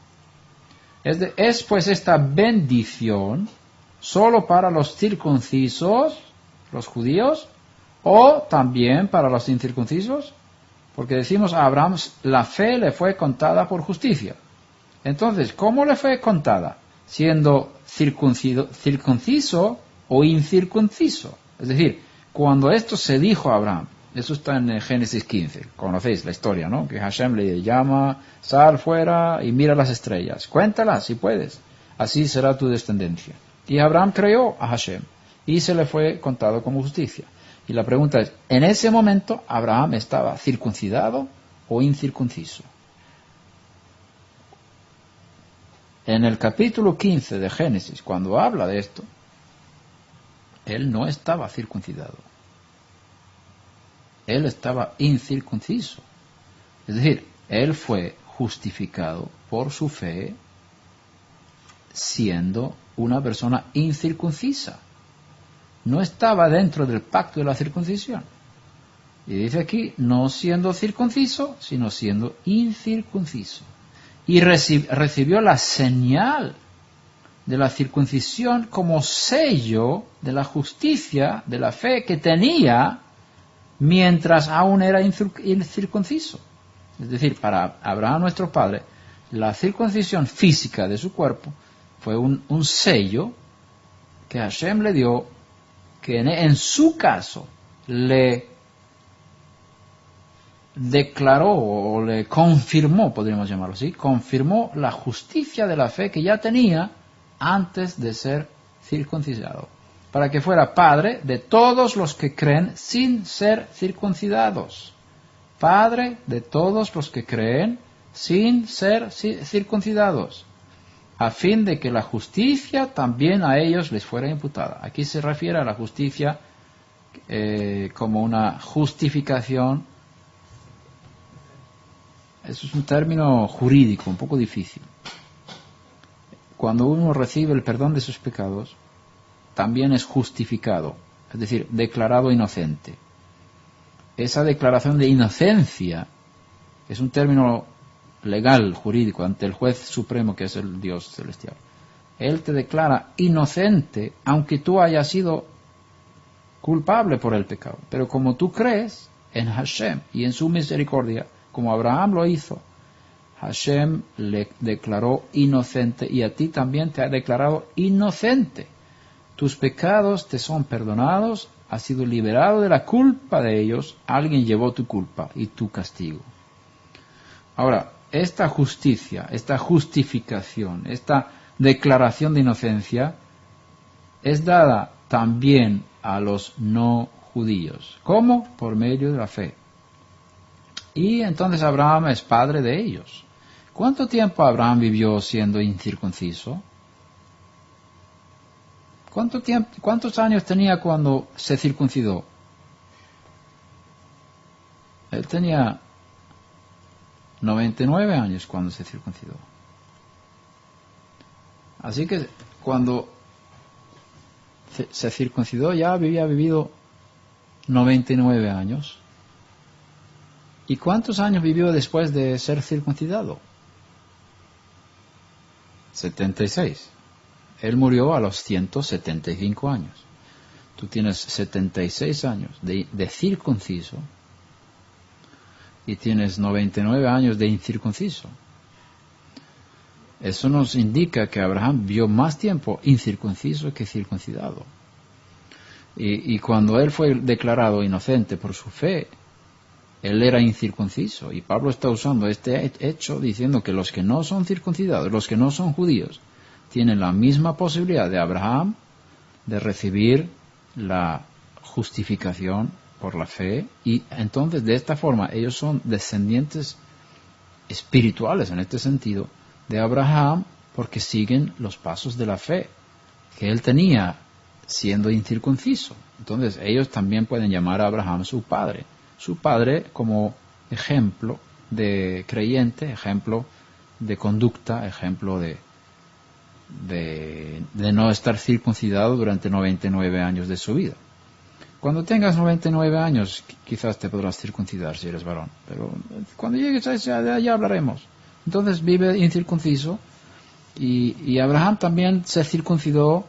[SPEAKER 1] Es pues esta bendición solo para los circuncisos, los judíos, o también para los incircuncisos, porque decimos a Abraham la fe le fue contada por justicia. Entonces, ¿cómo le fue contada? Siendo circunciso o incircunciso. Es decir, cuando esto se dijo a Abraham, eso está en Génesis 15, conocéis la historia, ¿no? Que Hashem le llama, sal fuera y mira las estrellas, cuéntalas si puedes, así será tu descendencia. Y Abraham creyó a Hashem y se le fue contado como justicia. Y la pregunta es, ¿en ese momento Abraham estaba circuncidado o incircunciso? En el capítulo 15 de Génesis, cuando habla de esto, él no estaba circuncidado. Él estaba incircunciso. Es decir, él fue justificado por su fe siendo una persona incircuncisa. No estaba dentro del pacto de la circuncisión. Y dice aquí, no siendo circunciso, sino siendo incircunciso. Y recibió la señal de la circuncisión como sello de la justicia, de la fe que tenía mientras aún era incircunciso. Es decir, para Abraham nuestro padre, la circuncisión física de su cuerpo fue un sello que Hashem le dio, que en su caso le declaró o le confirmó, podríamos llamarlo así, confirmó la justicia de la fe que ya tenía antes de ser circuncidado, para que fuera padre de todos los que creen sin ser circuncidados. Padre de todos los que creen sin ser circuncidados, a fin de que la justicia también a ellos les fuera imputada. Aquí se refiere a la justicia como una justificación. Eso es un término jurídico un poco difícil. Cuando uno recibe el perdón de sus pecados, también es justificado, es decir, declarado inocente. Esa declaración de inocencia es un término legal, jurídico, ante el juez supremo que es el Dios celestial. Él te declara inocente, aunque tú hayas sido culpable por el pecado. Pero como tú crees en Hashem y en su misericordia, como Abraham lo hizo, Hashem le declaró inocente y a ti también te ha declarado inocente. Tus pecados te son perdonados, has sido liberado de la culpa de ellos, alguien llevó tu culpa y tu castigo. Ahora, esta justicia, esta justificación, esta declaración de inocencia es dada también a los no judíos. ¿Cómo? Por medio de la fe. Y entonces Abraham es padre de ellos. ¿Cuánto tiempo Abraham vivió siendo incircunciso? ¿Cuántos años tenía cuando se circuncidó? Él tenía 99 años cuando se circuncidó. Así que cuando se circuncidó ya había vivido 99 años. ¿Y cuántos años vivió después de ser circuncidado? 76. Él murió a los 175 años. Tú tienes 76 años de circunciso y tienes 99 años de incircunciso. Eso nos indica que Abraham vivió más tiempo incircunciso que circuncidado. Y cuando él fue declarado inocente por su fe, él era incircunciso. Y Pablo está usando este hecho diciendo que los que no son circuncidados, los que no son judíos, tienen la misma posibilidad de Abraham de recibir la justificación por la fe, y entonces de esta forma ellos son descendientes espirituales en este sentido de Abraham, porque siguen los pasos de la fe que él tenía siendo incircunciso. Entonces ellos también pueden llamar a Abraham su padre como ejemplo de creyente, ejemplo de conducta, ejemplo de no estar circuncidado durante 99 años de su vida. Cuando tengas 99 años, quizás te podrás circuncidar si eres varón, pero cuando llegues a esa edad ya hablaremos. Entonces vive incircunciso Y Abraham también se circuncidó.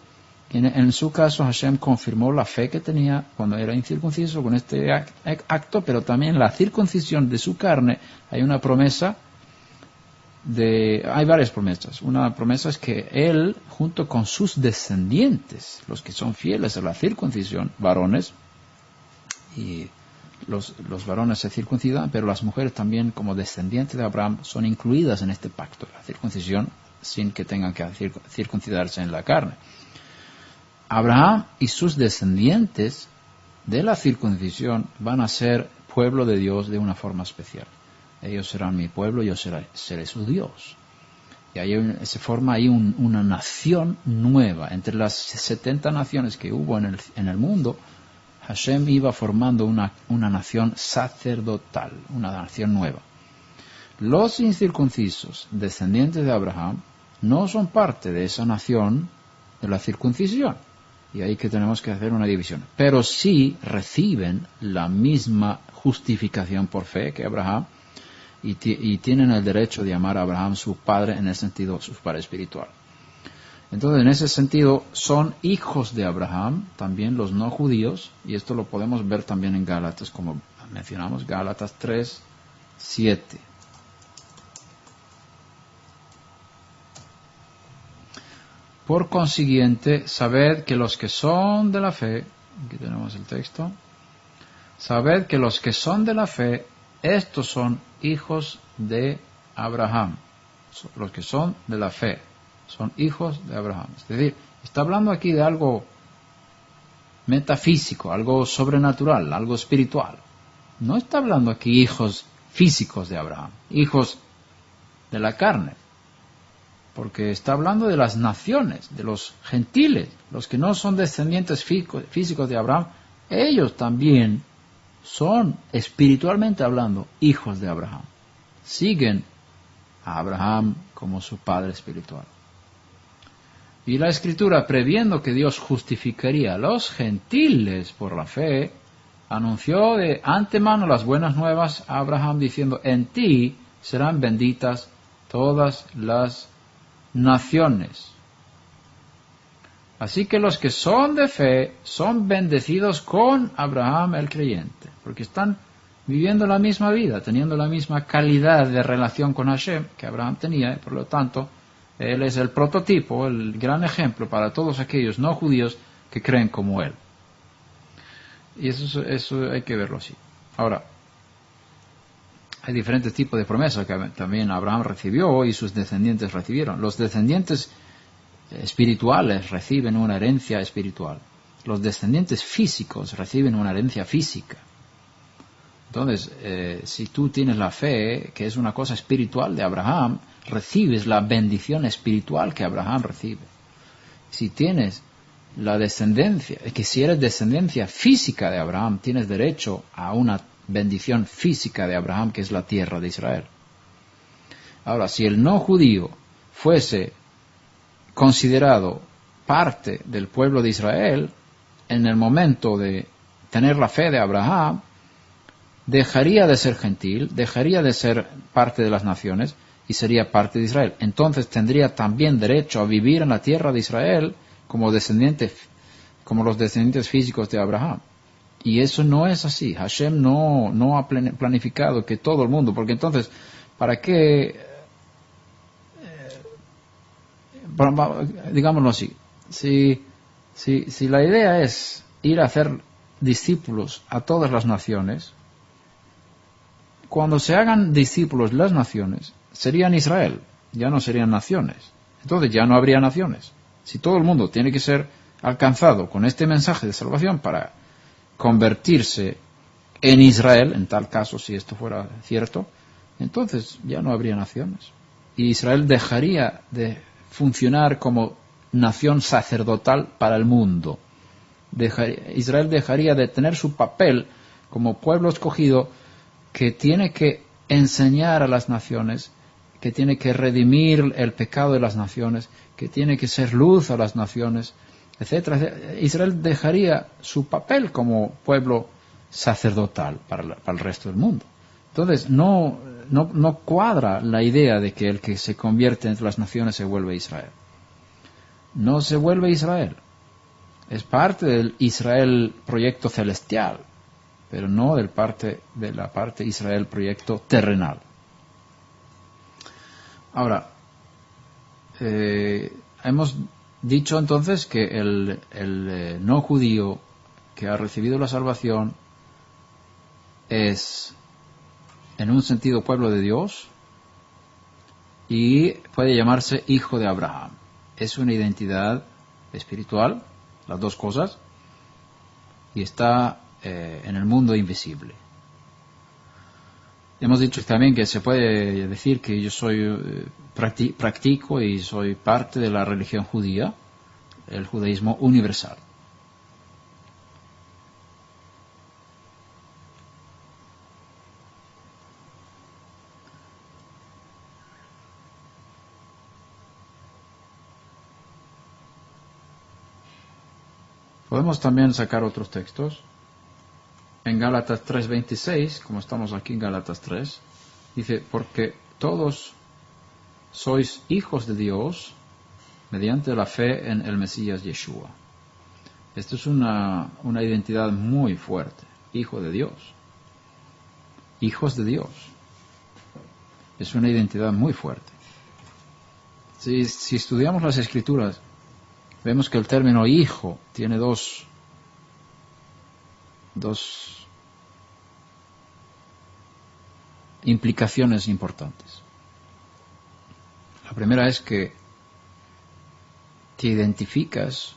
[SPEAKER 1] En su caso, Hashem confirmó la fe que tenía cuando era incircunciso con este acto, pero también la circuncisión de su carne. Hay una promesa, hay varias promesas. Una promesa es que él, junto con sus descendientes, los que son fieles a la circuncisión, varones, y los varones se circuncidan, pero las mujeres también, como descendientes de Abraham, son incluidas en este pacto de la circuncisión, sin que tengan que circuncidarse en la carne. Abraham y sus descendientes de la circuncisión van a ser pueblo de Dios de una forma especial. Ellos serán mi pueblo, yo seré su Dios. Y ahí se forma ahí una nación nueva. Entre las 70 naciones que hubo en el mundo, Hashem iba formando una nación sacerdotal, una nación nueva. Los incircuncisos, descendientes de Abraham, no son parte de esa nación de la circuncisión. Y ahí que tenemos que hacer una división. Pero sí reciben la misma justificación por fe que Abraham y tienen el derecho de llamar a Abraham su padre, en el sentido su padre espiritual. Entonces, en ese sentido, son hijos de Abraham, también los no judíos, y esto lo podemos ver también en Gálatas, como mencionamos, Gálatas 3:7. Por consiguiente, sabed que los que son de la fe, aquí tenemos el texto, sabed que los que son de la fe, estos son hijos de Abraham. Los que son de la fe, son hijos de Abraham. Es decir, está hablando aquí de algo metafísico, algo sobrenatural, algo espiritual. No está hablando aquí hijos físicos de Abraham, hijos de la carne. Porque está hablando de las naciones, de los gentiles, los que no son descendientes físicos de Abraham, ellos también son, espiritualmente hablando, hijos de Abraham. Siguen a Abraham como su padre espiritual. Y la Escritura, previendo que Dios justificaría a los gentiles por la fe, anunció de antemano las buenas nuevas a Abraham, diciendo, en ti serán benditas todas las naciones. Así que los que son de fe son bendecidos con Abraham el creyente, porque están viviendo la misma vida, teniendo la misma calidad de relación con Hashem que Abraham tenía, y por lo tanto, él es el prototipo, el gran ejemplo para todos aquellos no judíos que creen como él. Y eso hay que verlo así. Ahora, hay diferentes tipos de promesas que también Abraham recibió y sus descendientes recibieron. Los descendientes espirituales reciben una herencia espiritual. Los descendientes físicos reciben una herencia física. Entonces, si tú tienes la fe, que es una cosa espiritual de Abraham, recibes la bendición espiritual que Abraham recibe. Si tienes la descendencia, que si eres descendencia física de Abraham, tienes derecho a una bendición física de Abraham, que es la tierra de Israel. Ahora, si el no judío fuese considerado parte del pueblo de Israel, en el momento de tener la fe de Abraham, dejaría de ser gentil, dejaría de ser parte de las naciones y sería parte de Israel. Entonces tendría también derecho a vivir en la tierra de Israel como los descendientes físicos de Abraham. Y eso no es así. Hashem no ha planificado que todo el mundo, porque entonces, ¿para qué? Digámoslo así. Si la idea es ir a hacer discípulos a todas las naciones, cuando se hagan discípulos las naciones, serían Israel, ya no serían naciones. Entonces ya no habría naciones. Si todo el mundo tiene que ser alcanzado con este mensaje de salvación para convertirse en Israel, en tal caso, si esto fuera cierto, entonces ya no habría naciones. Y Israel dejaría de funcionar como nación sacerdotal para el mundo. Israel dejaría de tener su papel como pueblo escogido que tiene que enseñar a las naciones, que tiene que redimir el pecado de las naciones, que tiene que ser luz a las naciones, etcétera. Israel dejaría su papel como pueblo sacerdotal para el resto del mundo. Entonces, no no cuadra la idea de que el que se convierte entre las naciones se vuelve Israel. No se vuelve Israel. Es parte del Israel proyecto celestial, pero no de la parte Israel proyecto terrenal. Ahora, hemos dicho entonces que el no judío que ha recibido la salvación es, en un sentido, pueblo de Dios y puede llamarse hijo de Abraham. Es una identidad espiritual, las dos cosas, y está en el mundo invisible. Hemos dicho también que se puede decir que yo soy practico y soy parte de la religión judía, el judaísmo universal. Podemos también sacar otros textos. En Gálatas 3:26, como estamos aquí en Gálatas 3, dice, porque todos sois hijos de Dios mediante la fe en el Mesías Yeshua. Esto es una identidad muy fuerte. Hijo de Dios. Hijos de Dios. Es una identidad muy fuerte. Si estudiamos las Escrituras, vemos que el término hijo tiene dos implicaciones importantes. La primera es que te identificas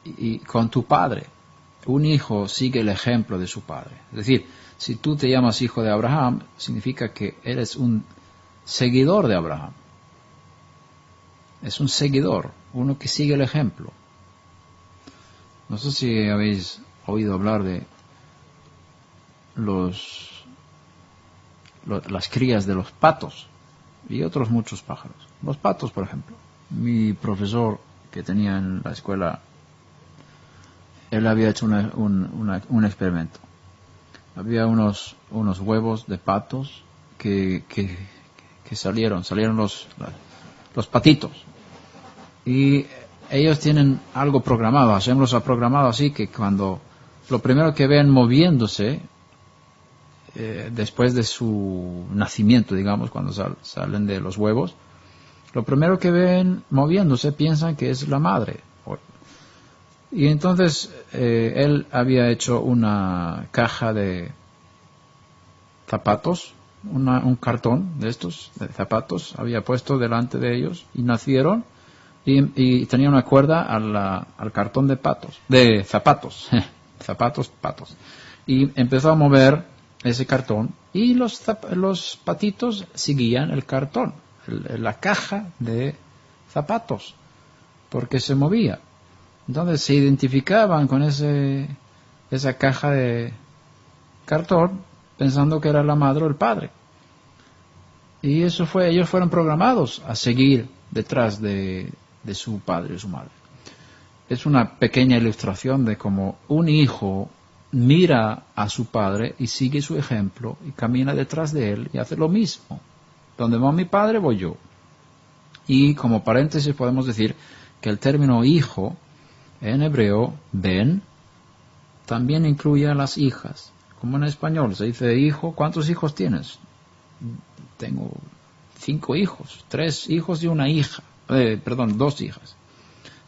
[SPEAKER 1] y con tu padre. Un hijo sigue el ejemplo de su padre. Es decir, si tú te llamas hijo de Abraham, significa que eres un seguidor de Abraham. Es un seguidor, uno que sigue el ejemplo. No sé si habéis oído hablar de las crías de los patos y otros muchos pájaros. Los patos, por ejemplo. Mi profesor que tenía en la escuela, él había hecho un experimento. Había unos huevos de patos que salieron los patitos. Y ellos tienen algo programado. Hashem los ha programado así que cuando lo primero que ven moviéndose, después de su nacimiento, digamos, cuando salen de los huevos, lo primero que ven moviéndose piensan que es la madre. Y entonces él había hecho una caja de zapatos, un cartón de estos, de zapatos, había puesto delante de ellos y nacieron y tenía una cuerda al cartón de zapatos, patos. Y empezó a mover ese cartón y los patitos seguían el cartón, la caja de zapatos, porque se movía. Entonces se identificaban con esa caja de cartón pensando que era la madre o el padre. Y ellos fueron programados a seguir detrás de su padre y su madre. Es una pequeña ilustración de cómo un hijo mira a su padre y sigue su ejemplo y camina detrás de él y hace lo mismo. Donde va mi padre, voy yo. Y como paréntesis podemos decir que el término hijo en hebreo, ben, también incluye a las hijas. Como en español se dice hijo, ¿cuántos hijos tienes? Tengo 5 hijos, 3 hijos y una hija. 2 hijas.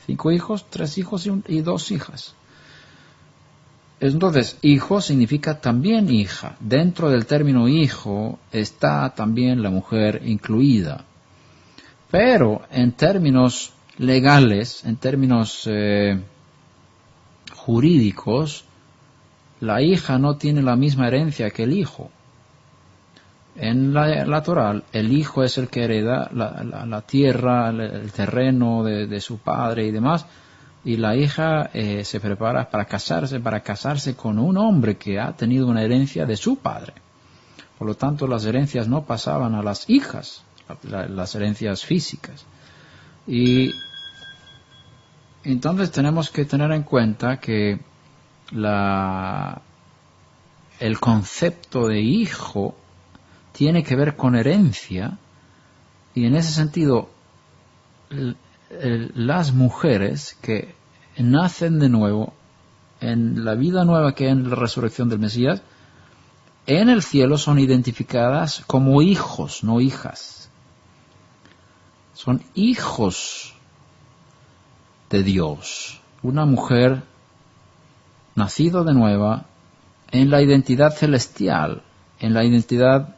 [SPEAKER 1] 5 hijos, 3 hijos y 2 hijas. Entonces, hijo significa también hija. Dentro del término hijo está también la mujer incluida. Pero en términos legales, en términos jurídicos, la hija no tiene la misma herencia que el hijo. En la Torá, el hijo es el que hereda la tierra, el terreno de su padre y demás, y la hija se prepara para casarse con un hombre que ha tenido una herencia de su padre. Por lo tanto, las herencias no pasaban a las hijas, las herencias físicas. Y entonces tenemos que tener en cuenta que el concepto de hijo tiene que ver con herencia, y en ese sentido las mujeres que nacen de nuevo en la vida nueva que es en la resurrección del Mesías, en el cielo son identificadas como hijos, no hijas. Son hijos de Dios. Una mujer nacida de nueva en la identidad celestial, en la identidad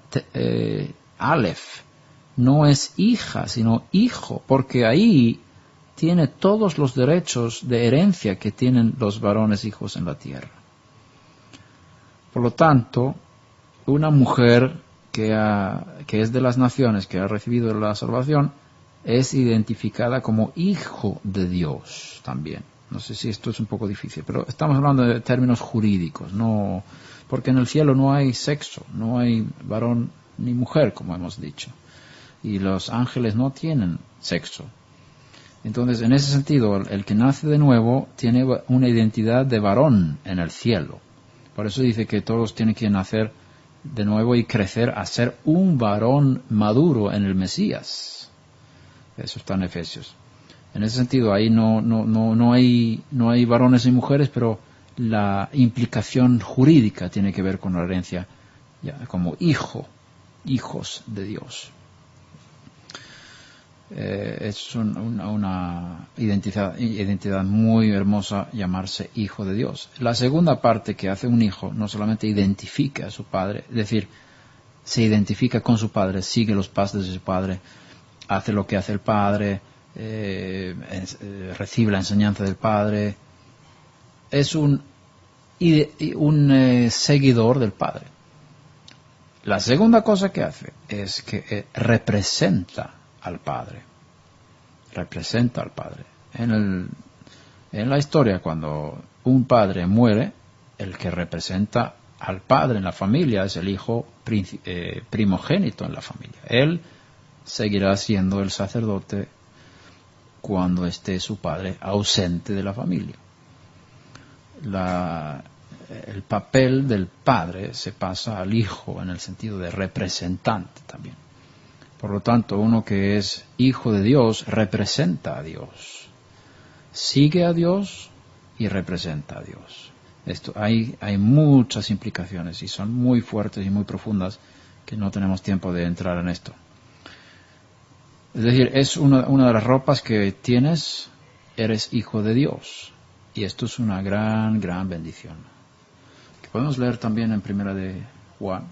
[SPEAKER 1] Aleph. No es hija, sino hijo, porque ahí tiene todos los derechos de herencia que tienen los varones hijos en la tierra. Por lo tanto, una mujer que es de las naciones, que ha recibido la salvación, es identificada como hijo de Dios también. No sé si esto es un poco difícil, pero estamos hablando de términos jurídicos, no, porque en el cielo no hay sexo, no hay varón ni mujer, como hemos dicho, y los ángeles no tienen sexo. Entonces, en ese sentido, el que nace de nuevo tiene una identidad de varón en el cielo. Por eso dice que todos tienen que nacer de nuevo y crecer a ser un varón maduro en el Mesías. Eso está en Efesios. En ese sentido, ahí no hay varones y mujeres, pero la implicación jurídica tiene que ver con la herencia ya, como hijos de Dios. Es una identidad muy hermosa llamarse hijo de Dios. La segunda parte que hace un hijo no solamente identifica a su padre, es decir, se identifica con su padre, sigue los pasos de su padre, hace lo que hace el padre, recibe la enseñanza del padre, es un seguidor del padre. La segunda cosa que hace es que representa al Padre. Representa al Padre. En la historia, cuando un padre muere, el que representa al padre en la familia es el hijo primogénito en la familia. Él seguirá siendo el sacerdote cuando esté su padre ausente de la familia. El papel del padre se pasa al hijo en el sentido de representante también. Por lo tanto, uno que es hijo de Dios representa a Dios, sigue a Dios y representa a Dios. Hay muchas implicaciones y son muy fuertes y muy profundas que no tenemos tiempo de entrar en esto. Es decir, es una de las ropas que tienes, eres hijo de Dios. Y esto es una gran, gran bendición. Que podemos leer también en Primera de Juan.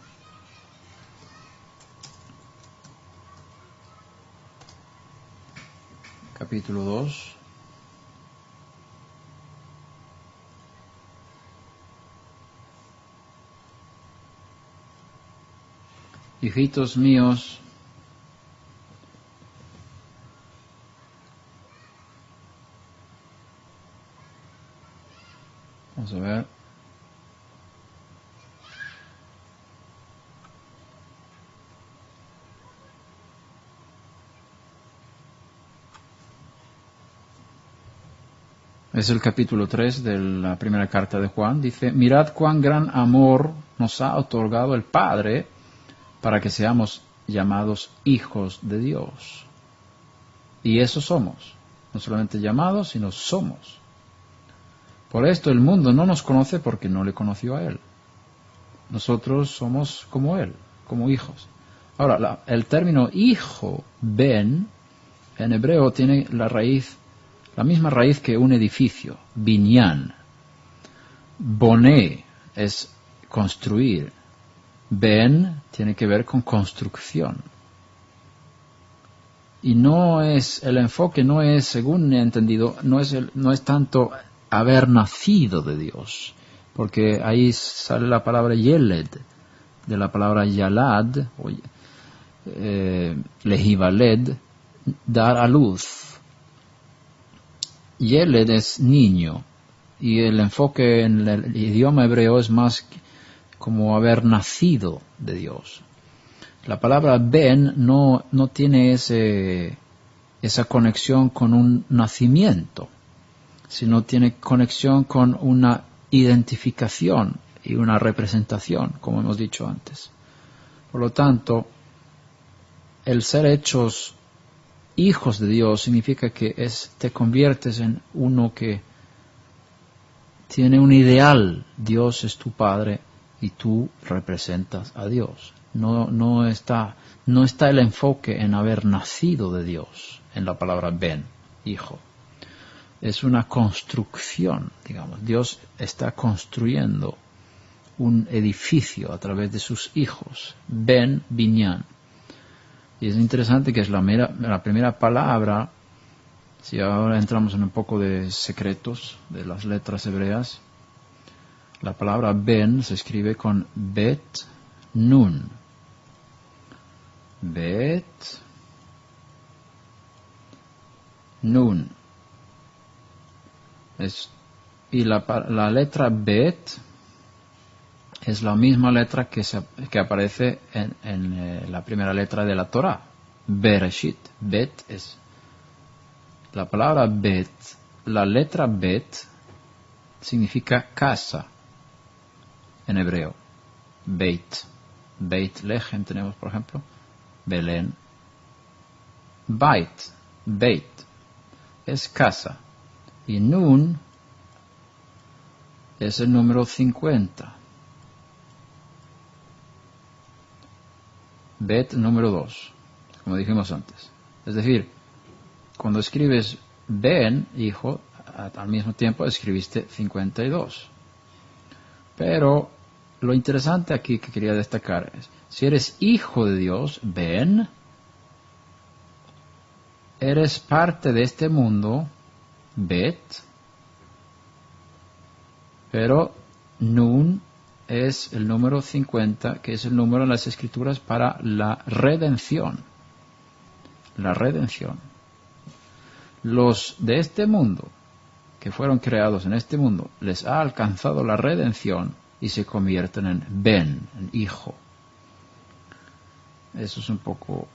[SPEAKER 1] Capítulo 2. Hijitos míos, vamos a ver. Es el capítulo 3 de la primera carta de Juan. Dice, mirad cuán gran amor nos ha otorgado el Padre para que seamos llamados hijos de Dios. Y eso somos. No solamente llamados, sino somos. Por esto el mundo no nos conoce porque no le conoció a Él. Nosotros somos como Él, como hijos. Ahora, el término hijo, ben, en hebreo tiene la misma raíz que un edificio, binyan. Boné es construir. Ben tiene que ver con construcción. Y el enfoque no es, según he entendido, no es tanto haber nacido de Dios, porque ahí sale la palabra yeled, de la palabra yalad, lehivaled, dar a luz. Yeled es niño, y el enfoque en el idioma hebreo es más como haber nacido de Dios. La palabra ben no tiene esa conexión con un nacimiento, sino tiene conexión con una identificación. y una representación, como hemos dicho antes. Por lo tanto, el ser hechos hijos de Dios significa que te conviertes en uno que tiene un ideal. Dios es tu Padre y tú representas a Dios. No está el enfoque en haber nacido de Dios, en la palabra ben, hijo. Es una construcción, digamos. Dios está construyendo un edificio a través de sus hijos, ben, binyan. Y es interesante que es la primera palabra, si ahora entramos en un poco de secretos de las letras hebreas, la palabra ben se escribe con bet, nun. Bet, nun. Y la letra bet es la misma letra que aparece en la primera letra de la Torah, Bereshit. Bet es la palabra bet, la letra bet significa casa en hebreo. Beit Lehem tenemos, por ejemplo, Belén. Beit es casa. Y Nun es el número 50. Bet número 2, como dijimos antes. Es decir, cuando escribes Ben, hijo, al mismo tiempo escribiste 52. Pero lo interesante aquí que quería destacar es, si eres hijo de Dios, Ben, eres parte de este mundo, Bet, pero Nun es el número 50, que es el número en las Escrituras para la redención. La redención. Los de este mundo, que fueron creados en este mundo, les ha alcanzado la redención y se convierten en Ben, en hijo. Eso es un poco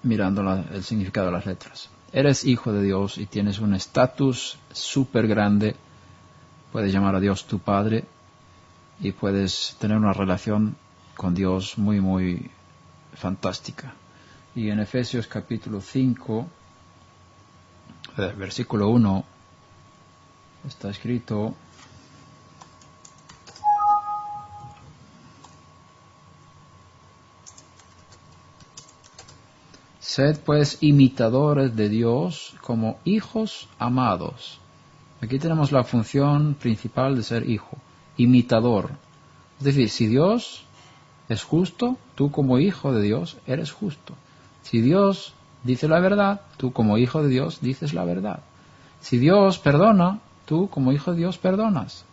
[SPEAKER 1] mirando el significado de las letras. Eres hijo de Dios y tienes un estatus súper grande. Puedes llamar a Dios tu Padre y puedes tener una relación con Dios muy, muy fantástica. Y en Efesios capítulo 5, versículo 1, está escrito: sed pues imitadores de Dios como hijos amados. Aquí tenemos la función principal de ser hijo, imitador. Es decir, si Dios es justo, tú como hijo de Dios eres justo. Si Dios dice la verdad, tú como hijo de Dios dices la verdad. Si Dios perdona, tú como hijo de Dios perdonas.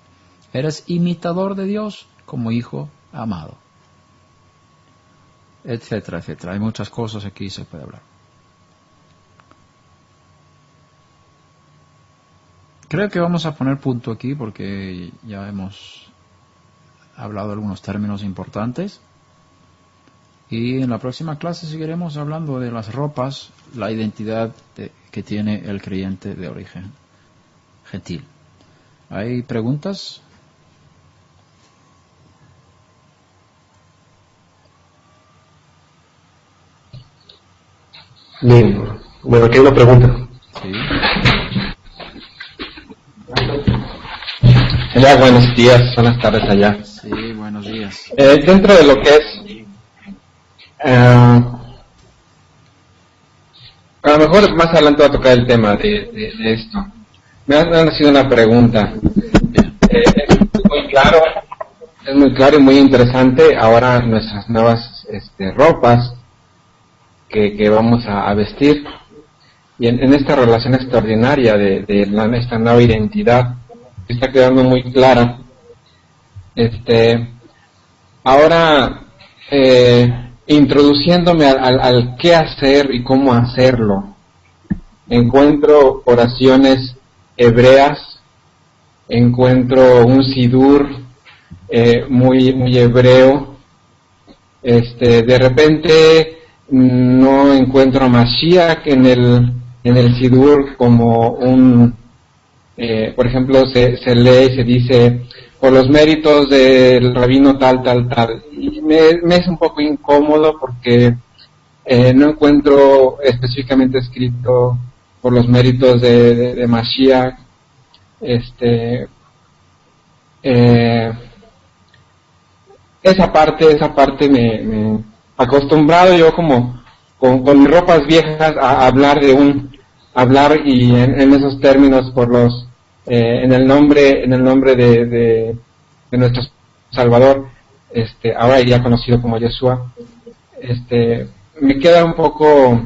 [SPEAKER 1] Eres imitador de Dios como hijo amado. Etcétera, etcétera. Hay muchas cosas aquí se puede hablar. Creo que vamos a poner punto aquí porque ya hemos hablado de algunos términos importantes. Y en la próxima clase seguiremos hablando de las ropas, la identidad que tiene el creyente de origen gentil. ¿Hay preguntas?
[SPEAKER 2] Bien. Bueno, aquí hay una pregunta.
[SPEAKER 1] Sí.
[SPEAKER 2] Hola, buenos días, buenas tardes allá.
[SPEAKER 1] Sí, buenos días.
[SPEAKER 2] Dentro de lo que es, a lo mejor más adelante va a tocar el tema de esto. Me ha nacido una pregunta. Es muy claro y muy interesante ahora nuestras nuevas ropas que vamos a vestir. Y en esta relación extraordinaria de esta nueva identidad que está quedando muy clara, ahora introduciéndome al qué hacer y cómo hacerlo, encuentro oraciones hebreas, encuentro un sidur muy hebreo, de repente no encuentro a Mashiach en el sidur como un por ejemplo, se lee y se dice, por los méritos del rabino tal, tal, tal. Y me es un poco incómodo porque no encuentro específicamente escrito por los méritos de Mashiach. Esa parte me acostumbrado yo como con mis ropas viejas a hablar y en esos términos por los en el nombre de nuestro Salvador, ahora ya conocido como Yeshua. Me queda un poco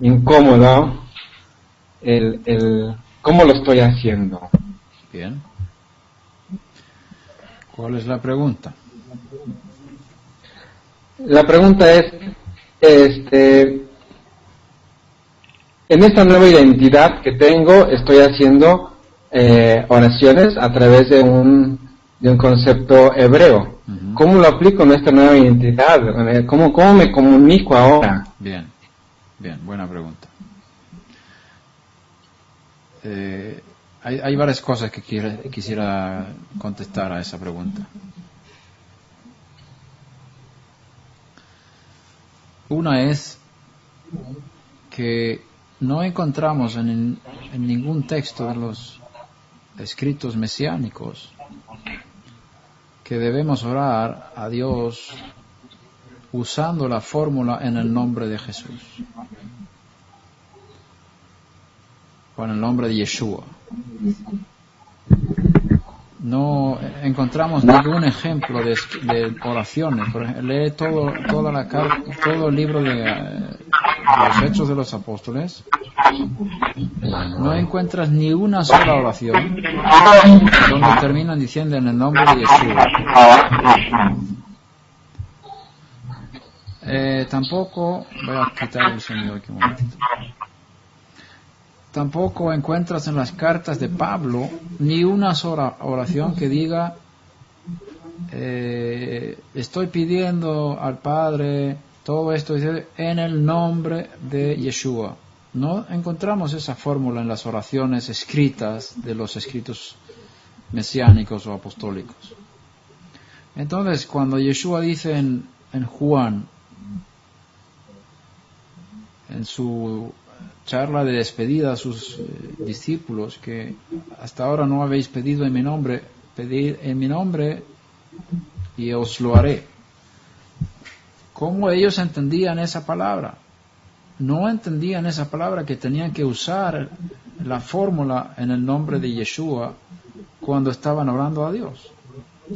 [SPEAKER 2] incómodo el cómo lo estoy haciendo.
[SPEAKER 1] Bien. ¿Cuál es la pregunta?
[SPEAKER 2] La pregunta es, en esta nueva identidad que tengo, estoy haciendo oraciones a través de un concepto hebreo.
[SPEAKER 1] Uh-huh.
[SPEAKER 2] ¿Cómo lo aplico en esta nueva identidad? ¿Cómo me comunico ahora?
[SPEAKER 1] Bien, buena pregunta. Hay varias cosas que quisiera contestar a esa pregunta. Una es que no encontramos en ningún texto de los escritos mesiánicos que debemos orar a Dios usando la fórmula en el nombre de Jesús o en el nombre de Yeshua. No encontramos ningún ejemplo de oraciones. Por ejemplo, lee todo el libro de los Hechos de los Apóstoles. No encuentras ni una sola oración donde terminan diciendo en el nombre de Yeshua. Tampoco voy a quitar el sonido aquí un momentito. Tampoco encuentras en las cartas de Pablo ni una sola oración que diga estoy pidiendo al Padre todo esto en el nombre de Yeshua. No encontramos esa fórmula en las oraciones escritas de los escritos mesiánicos o apostólicos. Entonces, cuando Yeshua dice en Juan, en su charla de despedida a sus discípulos, que hasta ahora no habéis pedido en mi nombre, pedid en mi nombre y os lo haré. ¿Cómo ellos entendían esa palabra? No entendían esa palabra que tenían que usar la fórmula en el nombre de Yeshua cuando estaban orando a Dios.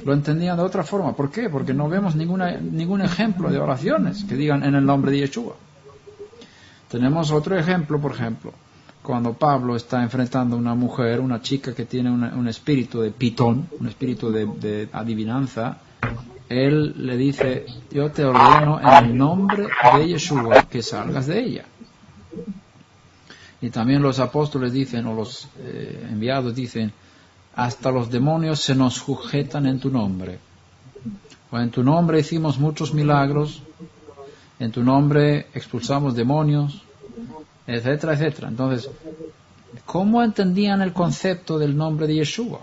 [SPEAKER 1] Lo entendían de otra forma. ¿Por qué? Porque no vemos ningún ejemplo de oraciones que digan en el nombre de Yeshua. Tenemos otro ejemplo, por ejemplo, cuando Pablo está enfrentando a una mujer, una chica que tiene un espíritu de pitón, un espíritu de adivinanza, él le dice, yo te ordeno en el nombre de Yeshua que salgas de ella. Y también los apóstoles dicen, o los enviados dicen, hasta los demonios se nos sujetan en tu nombre. O en tu nombre hicimos muchos milagros, en tu nombre expulsamos demonios, etcétera, etcétera. Entonces, ¿cómo entendían el concepto del nombre de Yeshua?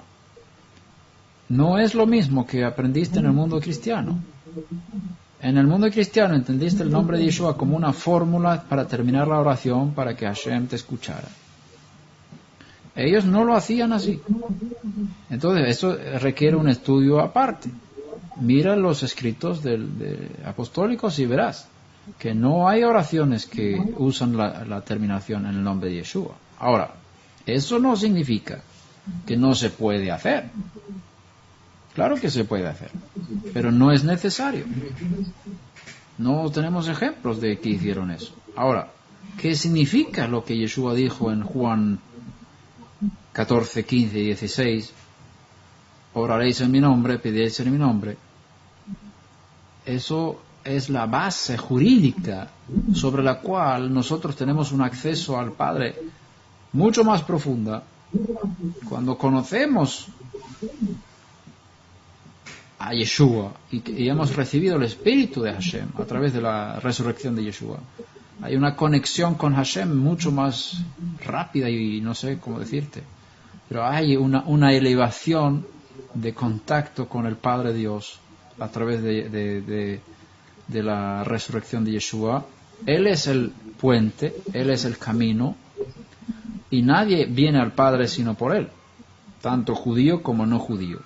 [SPEAKER 1] No es lo mismo que aprendiste en el mundo cristiano. En el mundo cristiano entendiste el nombre de Yeshua como una fórmula para terminar la oración para que Hashem te escuchara. Ellos no lo hacían así. Entonces, eso requiere un estudio aparte. Mira los escritos de apostólicos y verás que no hay oraciones que usan la terminación en el nombre de Yeshua. Ahora, eso no significa que no se puede hacer. Claro que se puede hacer, pero no es necesario. No tenemos ejemplos de que hicieron eso. Ahora, ¿qué significa lo que Yeshua dijo en Juan 14, 15 y 16? Oraréis en mi nombre, pediréis en mi nombre. Eso es la base jurídica sobre la cual nosotros tenemos un acceso al Padre mucho más profunda. Cuando conocemos a Yeshua y hemos recibido el Espíritu de Hashem a través de la resurrección de Yeshua, Hay una conexión con Hashem mucho más rápida y no sé cómo decirte. Pero hay una elevación de contacto con el Padre Dios a través de la resurrección de Yeshua. Él es el puente, Él es el camino, y nadie viene al Padre sino por Él, tanto judío como no judío.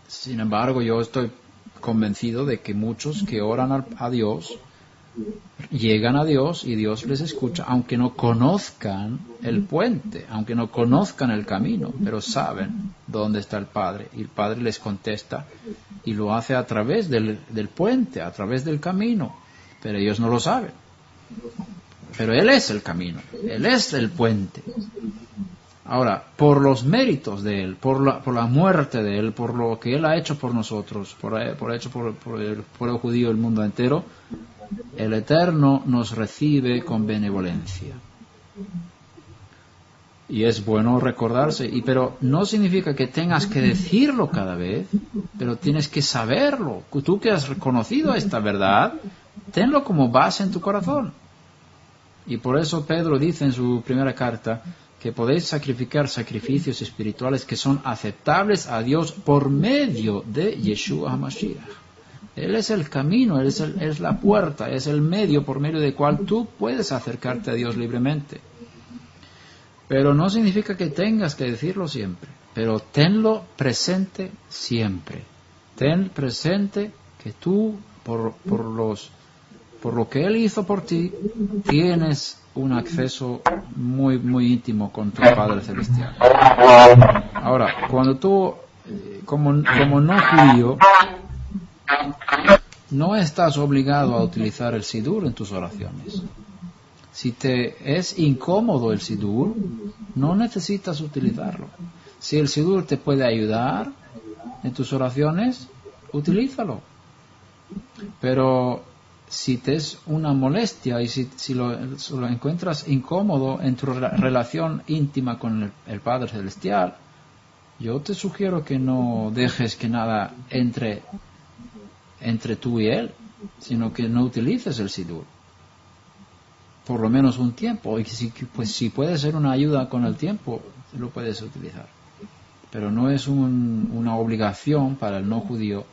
[SPEAKER 1] Sin embargo, yo estoy convencido de que muchos que oran a Dios llegan a Dios y Dios les escucha, aunque no conozcan el puente, aunque no conozcan el camino, pero saben dónde está el Padre, y el Padre les contesta, y lo hace a través del puente, a través del camino, pero ellos no lo saben. Pero Él es el camino, Él es el puente. Ahora, por los méritos de Él, por la muerte de Él, por lo que Él ha hecho por nosotros, por el pueblo judío, el mundo entero, el Eterno nos recibe con benevolencia. Y es bueno recordarse, pero no significa que tengas que decirlo cada vez, pero tienes que saberlo. Tú que has reconocido esta verdad, tenlo como base en tu corazón. Y por eso Pedro dice en su primera carta que podéis sacrificar sacrificios espirituales que son aceptables a Dios por medio de Yeshua HaMashiach. Él es el camino, Él es la puerta, es el medio por medio del cual tú puedes acercarte a Dios libremente. Pero no significa que tengas que decirlo siempre, pero tenlo presente siempre. Ten presente que tú, por lo que Él hizo por ti, tienes un acceso muy, muy íntimo con tu Padre Celestial. Ahora, cuando tú, como no judío, no estás obligado a utilizar el Sidur en tus oraciones. Si te es incómodo el Sidur, no necesitas utilizarlo. Si el Sidur te puede ayudar en tus oraciones, utilízalo. Pero si te es una molestia y si lo encuentras incómodo en tu relación íntima con el Padre Celestial, yo te sugiero que no dejes que nada entre tú y Él, sino que no utilices el Sidur. Por lo menos un tiempo. Y si puede ser una ayuda con el tiempo, lo puedes utilizar. Pero no es una obligación para el no judío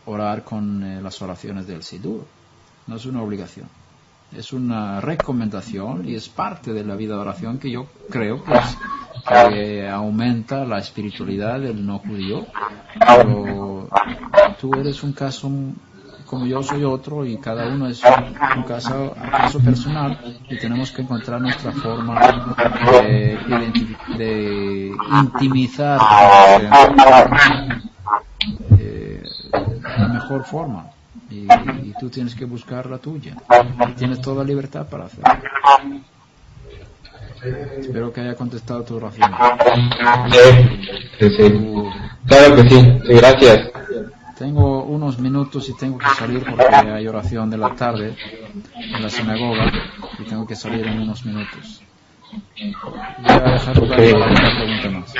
[SPEAKER 1] orar con las oraciones del Sidur. No es una obligación. Es una recomendación y es parte de la vida de oración que yo creo que aumenta la espiritualidad del no judío. Pero tú eres un caso como yo soy otro, y cada uno es un caso personal, y tenemos que encontrar nuestra forma de intimizar la mejor forma, y tú tienes que buscar la tuya, y tienes toda libertad para hacerlo. Espero que haya contestado tu oración.
[SPEAKER 2] Sí. Claro que sí, gracias.
[SPEAKER 1] Tengo unos minutos y tengo que salir porque hay oración de la tarde en la sinagoga y tengo que salir en unos minutos. Voy a dejar para una pregunta más.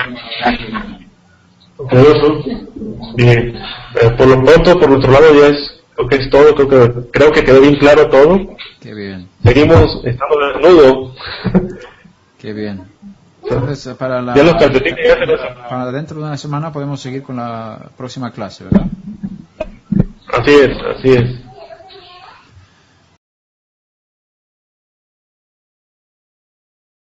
[SPEAKER 3] Bien, por lo pronto, por nuestro lado creo que es todo, creo que quedó bien claro todo.
[SPEAKER 1] Qué bien.
[SPEAKER 3] Seguimos estando desnudos.
[SPEAKER 1] Qué bien. Entonces, para dentro de una semana podemos seguir con la próxima clase, ¿verdad?
[SPEAKER 3] Así es.